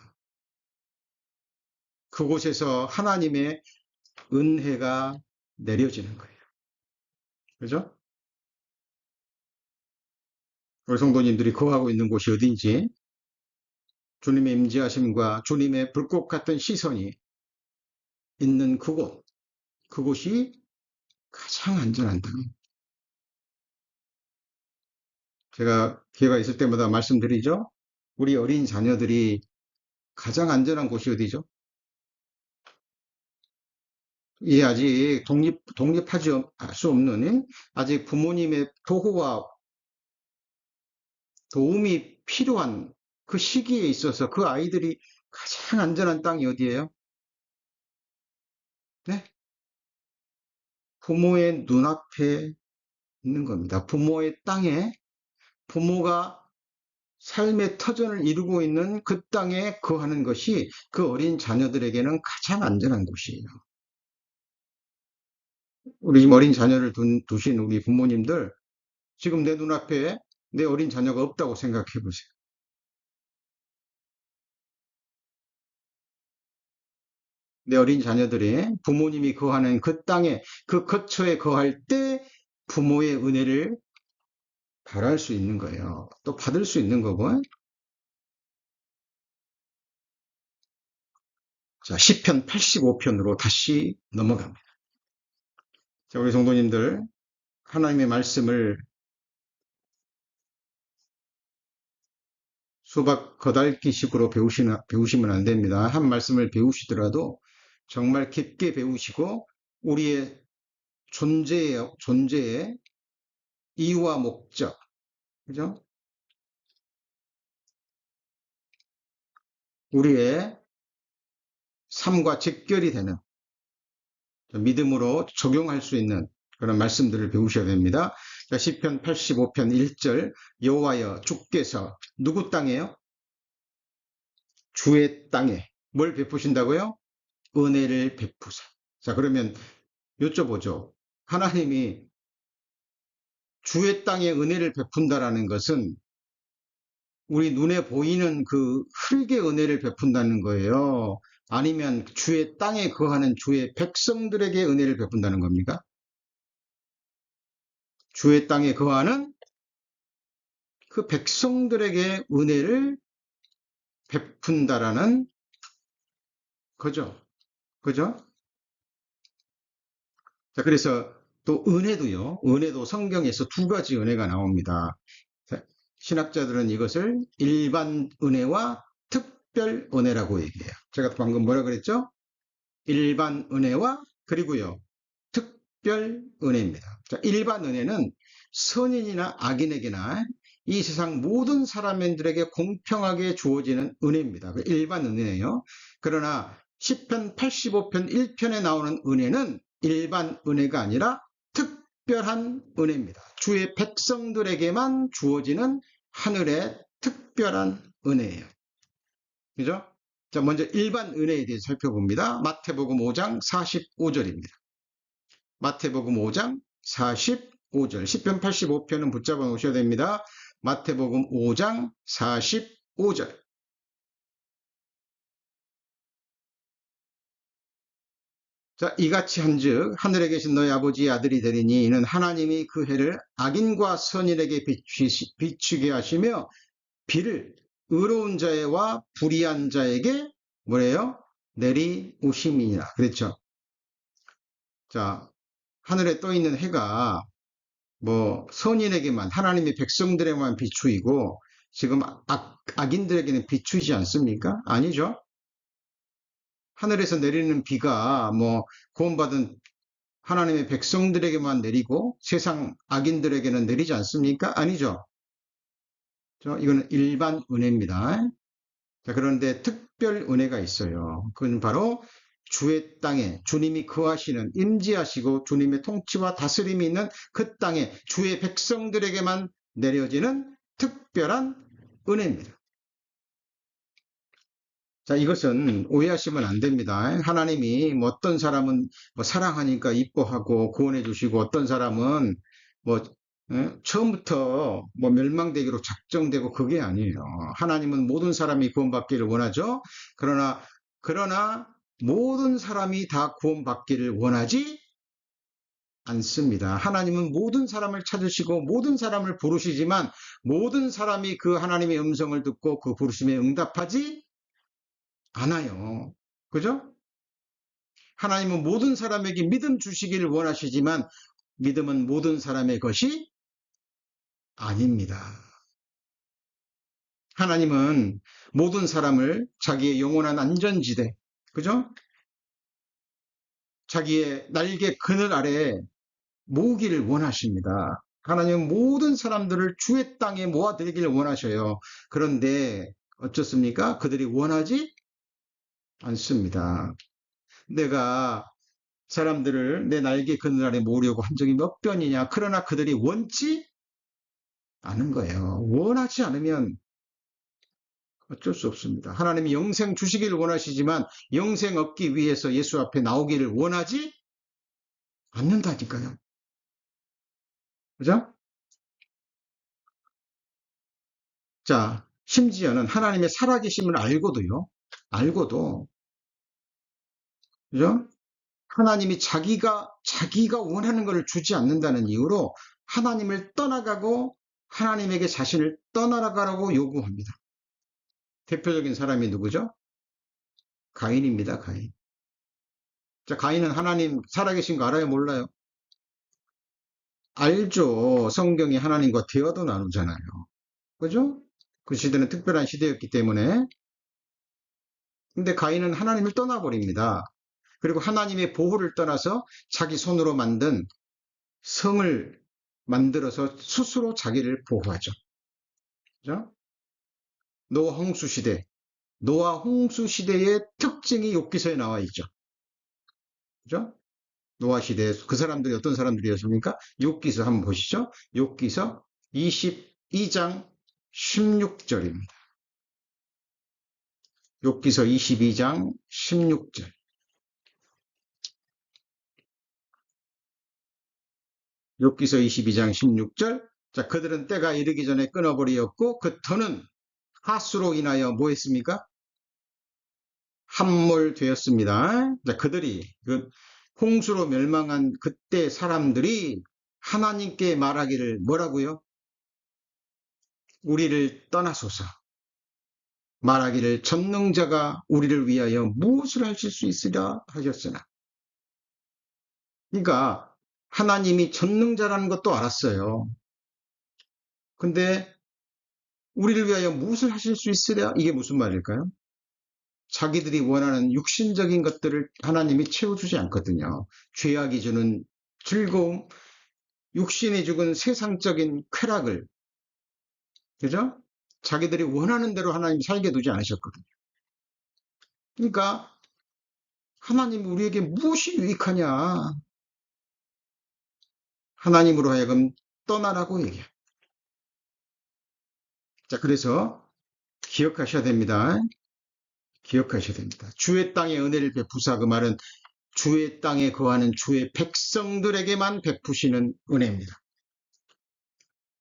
그곳에서 하나님의 은혜가 내려지는 거예요. 그죠? 우리 성도님들이 거하고 있는 곳이 어딘지 주님의 임재하심과 주님의 불꽃 같은 시선이 있는 그곳이 가장 안전한 땅. 제가 기회가 있을 때마다 말씀드리죠. 우리 어린 자녀들이 가장 안전한 곳이 어디죠? 이 아직 독립하지 수 없는 아직 부모님의 도호와 도움이 필요한 그 시기에 있어서 그 아이들이 가장 안전한 땅이 어디예요? 네? 부모의 눈앞에 있는 겁니다. 부모의 땅에 부모가 삶의 터전을 이루고 있는 그 땅에 거하는 것이 그 어린 자녀들에게는 가장 안전한 곳이에요. 우리 지금 어린 자녀를 두신 우리 부모님들, 지금 내 눈앞에 내 어린 자녀가 없다고 생각해 보세요. 내 어린 자녀들이 부모님이 거하는 그 땅에, 그 거처에 거할 때 부모의 은혜를 바랄 수 있는 거예요. 또 받을 수 있는 거고. 자, 시편 85편으로 다시 넘어갑니다. 자, 우리 성도님들, 하나님의 말씀을 수박 겉핥기식으로 배우시면 안 됩니다. 한 말씀을 배우시더라도 정말 깊게 배우시고 우리의 존재의 이유와 목적, 그죠? 우리의 삶과 직결이 되는 믿음으로 적용할 수 있는 그런 말씀들을 배우셔야 됩니다. 자, 시편 85편 1절 여호와여 주께서 누구 땅에요? 주의 땅에 뭘 베푸신다고요? 은혜를 베푸사. 자, 그러면 여쭤보죠. 하나님이 주의 땅에 은혜를 베푼다라는 것은 우리 눈에 보이는 그 흙의 은혜를 베푼다는 거예요. 아니면 주의 땅에 거하는 주의 백성들에게 은혜를 베푼다는 겁니까? 주의 땅에 거하는 그 백성들에게 은혜를 베푼다라는 거죠. 그죠? 자, 그래서 또 은혜도 성경에서 두 가지 은혜가 나옵니다. 신학자들은 이것을 일반 은혜와 특별 은혜라고 얘기해요. 제가 방금 뭐라 그랬죠? 일반 은혜와 그리고요, 특별 은혜입니다. 자, 일반 은혜는 선인이나 악인에게나 이 세상 모든 사람들에게 공평하게 주어지는 은혜입니다. 일반 은혜예요. 그러나 시편 85편 1편에 나오는 은혜는 일반 은혜가 아니라 특별한 은혜입니다. 주의 백성들에게만 주어지는 하늘의 특별한 은혜예요. 그죠? 자, 먼저 일반 은혜에 대해서 살펴봅니다. 마태복음 5장 45절입니다. 마태복음 5장 45절. 시편 85편은 붙잡아 놓으셔야 됩니다. 마태복음 5장 45절. 자, 이같이 한즉 하늘에 계신 너희 아버지의 아들이 되리니 이는 하나님이 그 해를 악인과 선인에게 비추게 하시며 비를 의로운 자와 불의한 자에게 뭐래요? 내리오심이니라. 그렇죠? 자, 하늘에 떠 있는 해가 뭐 선인에게만 하나님의 백성들에게만 비추이고 지금 악인들에게는 비추이지 않습니까? 아니죠. 하늘에서 내리는 비가 뭐 구원받은 하나님의 백성들에게만 내리고 세상 악인들에게는 내리지 않습니까? 아니죠. 이거는 일반 은혜입니다. 자, 그런데 특별 은혜가 있어요. 그건 바로 주의 땅에 주님이 거하시는 임재하시고 주님의 통치와 다스림이 있는 그 땅에 주의 백성들에게만 내려지는 특별한 은혜입니다. 자, 이것은 오해하시면 안 됩니다. 하나님이 뭐 어떤 사람은 뭐 사랑하니까 이뻐하고 구원해 주시고 어떤 사람은 뭐 처음부터 뭐 멸망되기로 작정되고 그게 아니에요. 하나님은 모든 사람이 구원받기를 원하죠. 그러나 모든 사람이 다 구원받기를 원하지 않습니다. 하나님은 모든 사람을 찾으시고 모든 사람을 부르시지만 모든 사람이 그 하나님의 음성을 듣고 그 부르심에 응답하지 않아요. 그죠? 하나님은 모든 사람에게 믿음 주시기를 원하시지만 믿음은 모든 사람의 것이 아닙니다. 하나님은 모든 사람을 자기의 영원한 안전지대, 그죠? 자기의 날개 그늘 아래 모으기를 원하십니다. 하나님은 모든 사람들을 주의 땅에 모아드리기를 원하셔요. 그런데 어쩌습니까? 그들이 원하지 않습니다. 내가 사람들을 내 날개 그늘 아래 모으려고 한 적이 몇 번이냐. 그러나 그들이 원치 않은 거예요. 원하지 않으면 어쩔 수 없습니다. 하나님이 영생 주시기를 원하시지만 영생 얻기 위해서 예수 앞에 나오기를 원하지 않는다니까요. 그죠? 자, 심지어는 하나님의 살아계심을 알고도, 그죠? 하나님이 자기가 원하는 것을 주지 않는다는 이유로 하나님을 떠나가고 하나님에게 자신을 떠나가라고 요구합니다. 대표적인 사람이 누구죠? 가인입니다, 가인. 자, 가인은 하나님 살아계신 거 알아요? 몰라요? 알죠. 성경이 하나님과 대화도 나누잖아요. 그죠? 그 시대는 특별한 시대였기 때문에. 근데 가인은 하나님을 떠나버립니다. 그리고 하나님의 보호를 떠나서 자기 손으로 만든 성을 만들어서 스스로 자기를 보호하죠. 그죠? 노아 홍수 시대. 노아 홍수 시대의 특징이 욥기서에 나와 있죠. 그죠? 노아 시대 그 사람들이 어떤 사람들이었습니까? 욥기서 한번 보시죠. 욥기서 22장 16절입니다. 욥기서 22장 16절. 욥기서 22장 16절. 자, 그들은 때가 이르기 전에 끊어버리었고 그 터는 하수로 인하여 뭐 했습니까? 함몰되었습니다. 자, 그들이 그 홍수로 멸망한 그때 사람들이 하나님께 말하기를 뭐라고요? 우리를 떠나소서. 말하기를 전능자가 우리를 위하여 무엇을 하실 수 있으랴 하셨으나. 그러니까 하나님이 전능자라는 것도 알았어요. 근데 우리를 위하여 무엇을 하실 수 있으랴? 이게 무슨 말일까요? 자기들이 원하는 육신적인 것들을 하나님이 채워주지 않거든요. 죄악이 주는 즐거움, 육신이 주는 세상적인 쾌락을, 그죠? 자기들이 원하는 대로 하나님이 살게 두지 않으셨거든요. 그러니까 하나님 우리에게 무엇이 유익하냐? 하나님으로 하여금 떠나라고 얘기해요. 자, 그래서 기억하셔야 됩니다. 기억하셔야 됩니다. 주의 땅에 은혜를 베푸사 그 말은 주의 땅에 거하는 주의 백성들에게만 베푸시는 은혜입니다.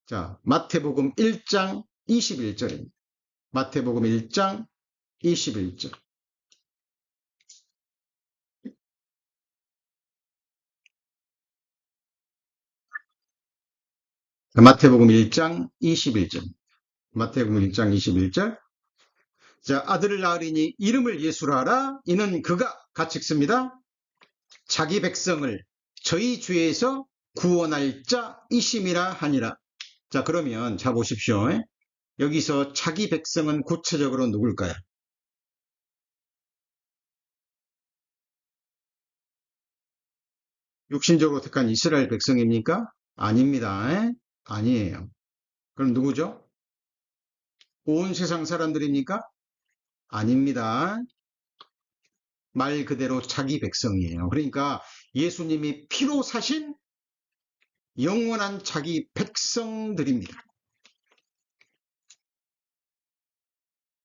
자, 마태복음 1장 21절입니다. 마태복음 1장 21절. 마태복음 1장 21절. 마태복음 1장 21절. 자, 아들을 낳으리니 이름을 예수라 하라. 이는 그가 같이 읽습니다. 자기 백성을 저희 죄에서 구원할 자이심이라 하니라. 자, 그러면 자 보십시오. 여기서 자기 백성은 구체적으로 누굴까요? 육신적으로 택한 이스라엘 백성입니까? 아닙니다. 아니에요. 그럼 누구죠? 온 세상 사람들입니까? 아닙니다. 말 그대로 자기 백성이에요. 그러니까 예수님이 피로 사신 영원한 자기 백성들입니다.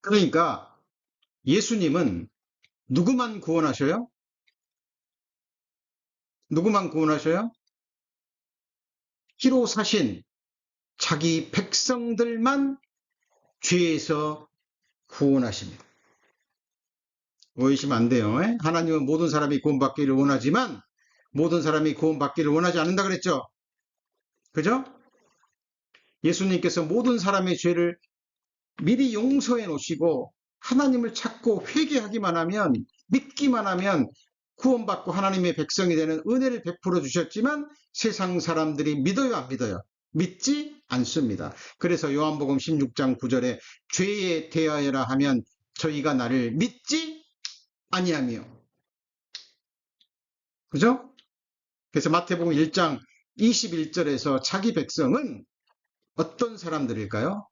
그러니까 예수님은 누구만 구원하셔요? 누구만 구원하셔요? 피로 사신 자기 백성들만 죄에서 구원하십니다. 오해하시면 안 돼요. 하나님은 모든 사람이 구원받기를 원하지만 모든 사람이 구원받기를 원하지 않는다 그랬죠. 그죠? 예수님께서 모든 사람의 죄를 미리 용서해 놓으시고 하나님을 찾고 회개하기만 하면 믿기만 하면 구원받고 하나님의 백성이 되는 은혜를 베풀어 주셨지만 세상 사람들이 믿어요, 안 믿어요? 믿지 않습니다. 그래서 요한복음 16장 9절에 죄에 대하여라 하면 저희가 나를 믿지 아니하며, 그죠? 그래서 마태복음 1장 21절에서 자기 백성은 어떤 사람들일까요?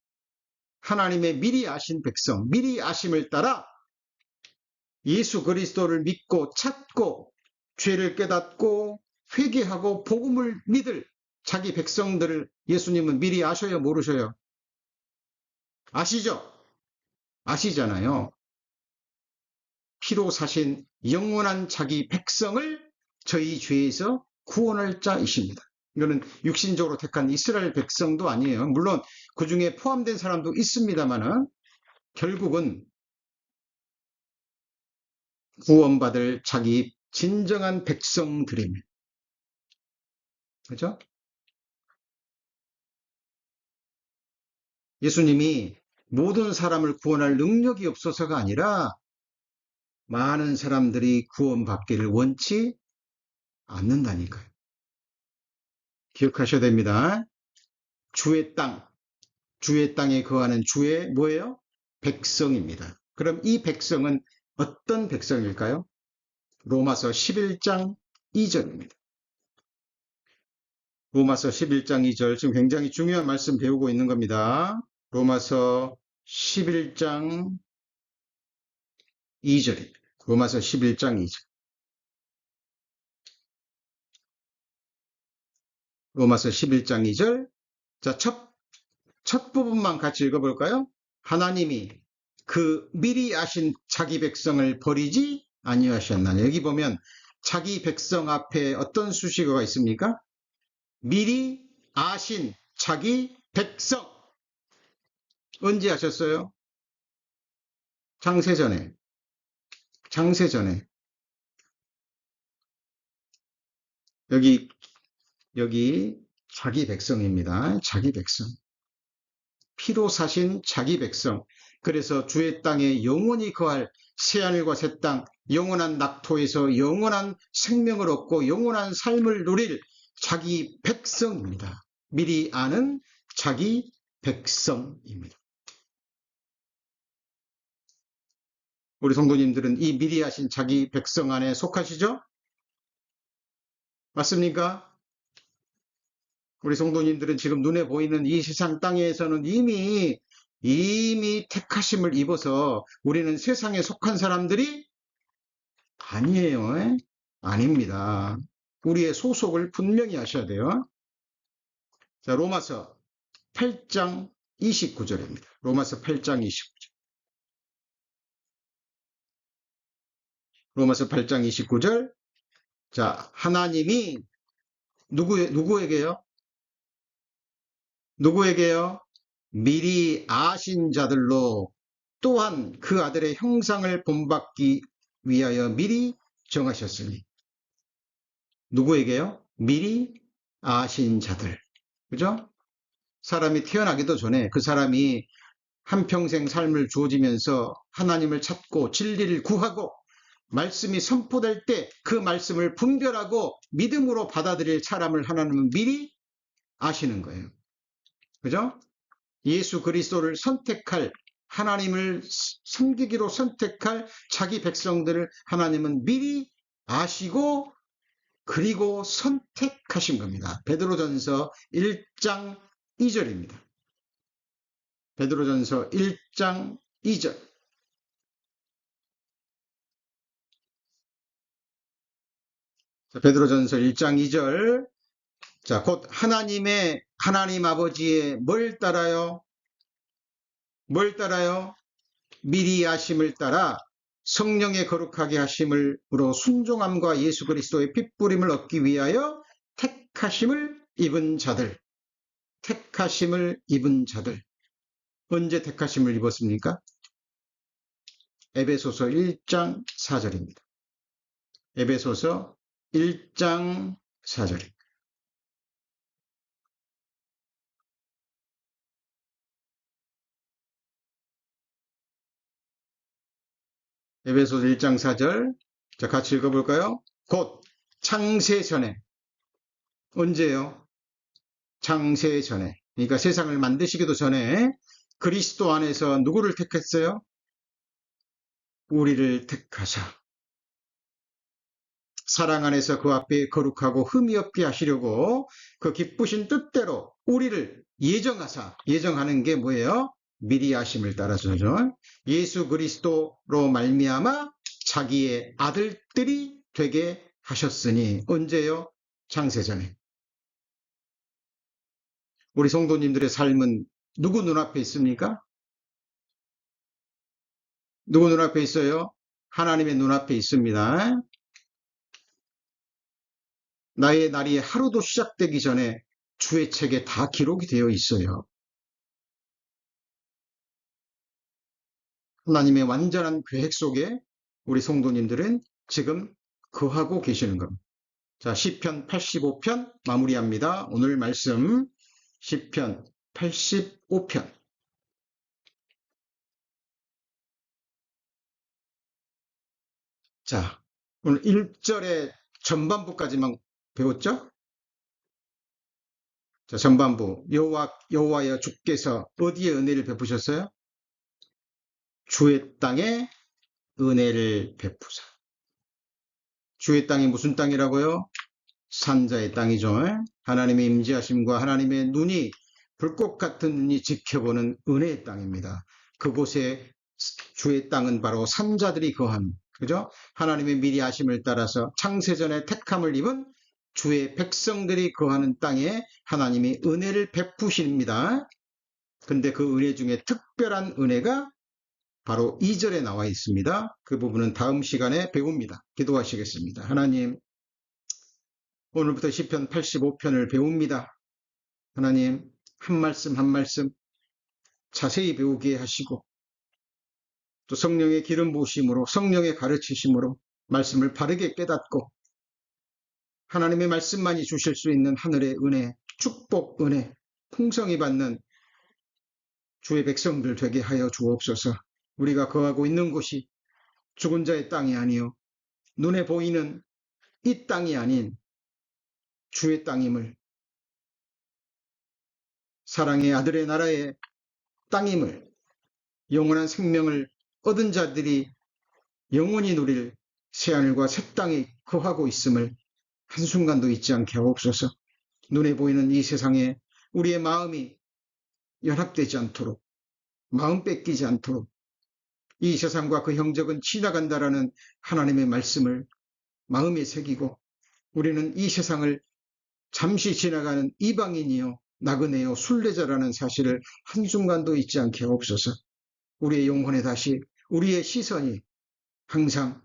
하나님의 미리 아신 백성, 미리 아심을 따라 예수 그리스도를 믿고 찾고 죄를 깨닫고 회개하고 복음을 믿을 자기 백성들을 예수님은 미리 아셔요, 모르셔요? 아시죠? 아시잖아요. 피로 사신 영원한 자기 백성을 저희 죄에서 구원할 자이십니다. 이거는 육신적으로 택한 이스라엘 백성도 아니에요. 물론 그 중에 포함된 사람도 있습니다만은 결국은 구원받을 자기 진정한 백성들입니다. 그죠? 예수님이 모든 사람을 구원할 능력이 없어서가 아니라 많은 사람들이 구원받기를 원치 않는다니까요. 기억하셔야 됩니다. 주의 땅에 거하는 주의 뭐예요? 백성입니다. 그럼 이 백성은 어떤 백성일까요? 로마서 11장 2절입니다. 로마서 11장 2절, 지금 굉장히 중요한 말씀 배우고 있는 겁니다. 로마서 11장 2절입니다. 로마서 11장 2절. 로마서 11장 2절. 자, 첫 부분만 같이 읽어볼까요? 하나님이 그 미리 아신 자기 백성을 버리지 아니하셨나니. 여기 보면 자기 백성 앞에 어떤 수식어가 있습니까? 미리 아신 자기 백성. 언제 하셨어요? 장세전에. 여기 자기 백성입니다. 자기 백성. 피로 사신 자기 백성. 그래서 주의 땅에 영원히 거할 새하늘과 새 땅, 영원한 낙토에서 영원한 생명을 얻고 영원한 삶을 누릴 자기 백성입니다. 미리 아는 자기 백성입니다. 우리 성도님들은 이 미리 하신 자기 백성 안에 속하시죠? 맞습니까? 우리 성도님들은 지금 눈에 보이는 이 세상 땅에서는 이미 택하심을 입어서 우리는 세상에 속한 사람들이 아니에요. 아닙니다. 우리의 소속을 분명히 하셔야 돼요. 자, 로마서 8장 29절입니다. 로마서 8장 29절. 로마서 8장 29절. 자, 하나님이 누구에게요? 미리 아신 자들로 또한 그 아들의 형상을 본받기 위하여 미리 정하셨으니. 누구에게요? 미리 아신 자들. 그죠? 사람이 태어나기도 전에 그 사람이 한평생 삶을 주어지면서 하나님을 찾고 진리를 구하고 말씀이 선포될 때 그 말씀을 분별하고 믿음으로 받아들일 사람을 하나님은 미리 아시는 거예요. 그죠? 예수 그리스도를 선택할, 하나님을 섬기기로 선택할 자기 백성들을 하나님은 미리 아시고 그리고 선택하신 겁니다. 베드로전서 1장 2절입니다. 베드로전서 1장 2절. 자, 베드로전서 1장 2절. 자, 곧 하나님 아버지의 뭘 따라요? 미리 하심을 따라 성령의 거룩하게 하심으로 순종함과 예수 그리스도의 핏부림을 얻기 위하여 택하심을 입은 자들. 언제 택하심을 입었습니까? 에베소서 1장 4절입니다. 에베소서 1장 4절입니다. 에베소서 1장 4절. 자, 같이 읽어볼까요? 곧 창세 전에. 언제요? 창세 전에. 그러니까 세상을 만드시기도 전에 그리스도 안에서 누구를 택했어요? 우리를 택하사. 사랑 안에서 그 앞에 거룩하고 흠이 없게 하시려고 그 기쁘신 뜻대로 우리를 예정하는 게 뭐예요? 미리 하심을 따라서죠. 예수 그리스도로 말미암아 자기의 아들들이 되게 하셨으니. 언제요? 창세전에. 우리 성도님들의 삶은 누구 눈앞에 있습니까? 누구 눈앞에 있어요? 하나님의 눈앞에 있습니다. 나의 날이 하루도 시작되기 전에 주의 책에 다 기록이 되어 있어요. 하나님의 완전한 계획 속에 우리 성도님들은 지금 거하고 계시는 겁니다. 자, 시편 85편 마무리합니다. 오늘 말씀 시편 85편. 자, 오늘 1절의 전반부까지만 배웠죠? 자, 전반부 여호와여 주께서 어디에 은혜를 베푸셨어요? 주의 땅에 은혜를 베푸사. 주의 땅이 무슨 땅이라고요? 산자의 땅이죠. 하나님의 임재하심과 하나님의 눈이 불꽃 같은 눈이 지켜보는 은혜의 땅입니다. 그곳에 주의 땅은 바로 산자들이 거한, 그죠? 하나님의 미리 하심을 따라서 창세전에 택함을 입은 주의 백성들이 거하는 땅에 하나님이 은혜를 베푸십니다. 근데 그 은혜 중에 특별한 은혜가 바로 2절에 나와 있습니다. 그 부분은 다음 시간에 배웁니다. 기도하시겠습니다. 하나님, 오늘부터 시편 85편을 배웁니다. 하나님, 한 말씀 한 말씀 자세히 배우게 하시고 또 성령의 기름 부으심으로 성령의 가르치심으로 말씀을 바르게 깨닫고 하나님의 말씀만이 주실 수 있는 하늘의 은혜, 축복, 은혜, 풍성히 받는 주의 백성들 되게 하여 주옵소서. 우리가 거하고 있는 곳이 죽은 자의 땅이 아니요 눈에 보이는 이 땅이 아닌 주의 땅임을, 사랑의 아들의 나라의 땅임을, 영원한 생명을 얻은 자들이 영원히 누릴 새하늘과 새 땅에 거하고 있음을 한순간도 잊지 않게 하옵소서. 눈에 보이는 이 세상에 우리의 마음이 연합되지 않도록, 마음 뺏기지 않도록, 이 세상과 그 형적은 지나간다라는 하나님의 말씀을 마음에 새기고 우리는 이 세상을 잠시 지나가는 이방인이요 나그네요 순례자라는 사실을 한순간도 잊지 않게 하옵소서. 우리의 영혼에 다시 우리의 시선이 항상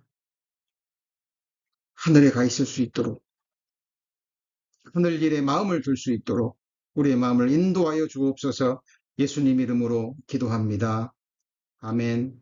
하늘에 가 있을 수 있도록, 하늘 일에 마음을 둘 수 있도록 우리의 마음을 인도하여 주옵소서. 예수님 이름으로 기도합니다. 아멘.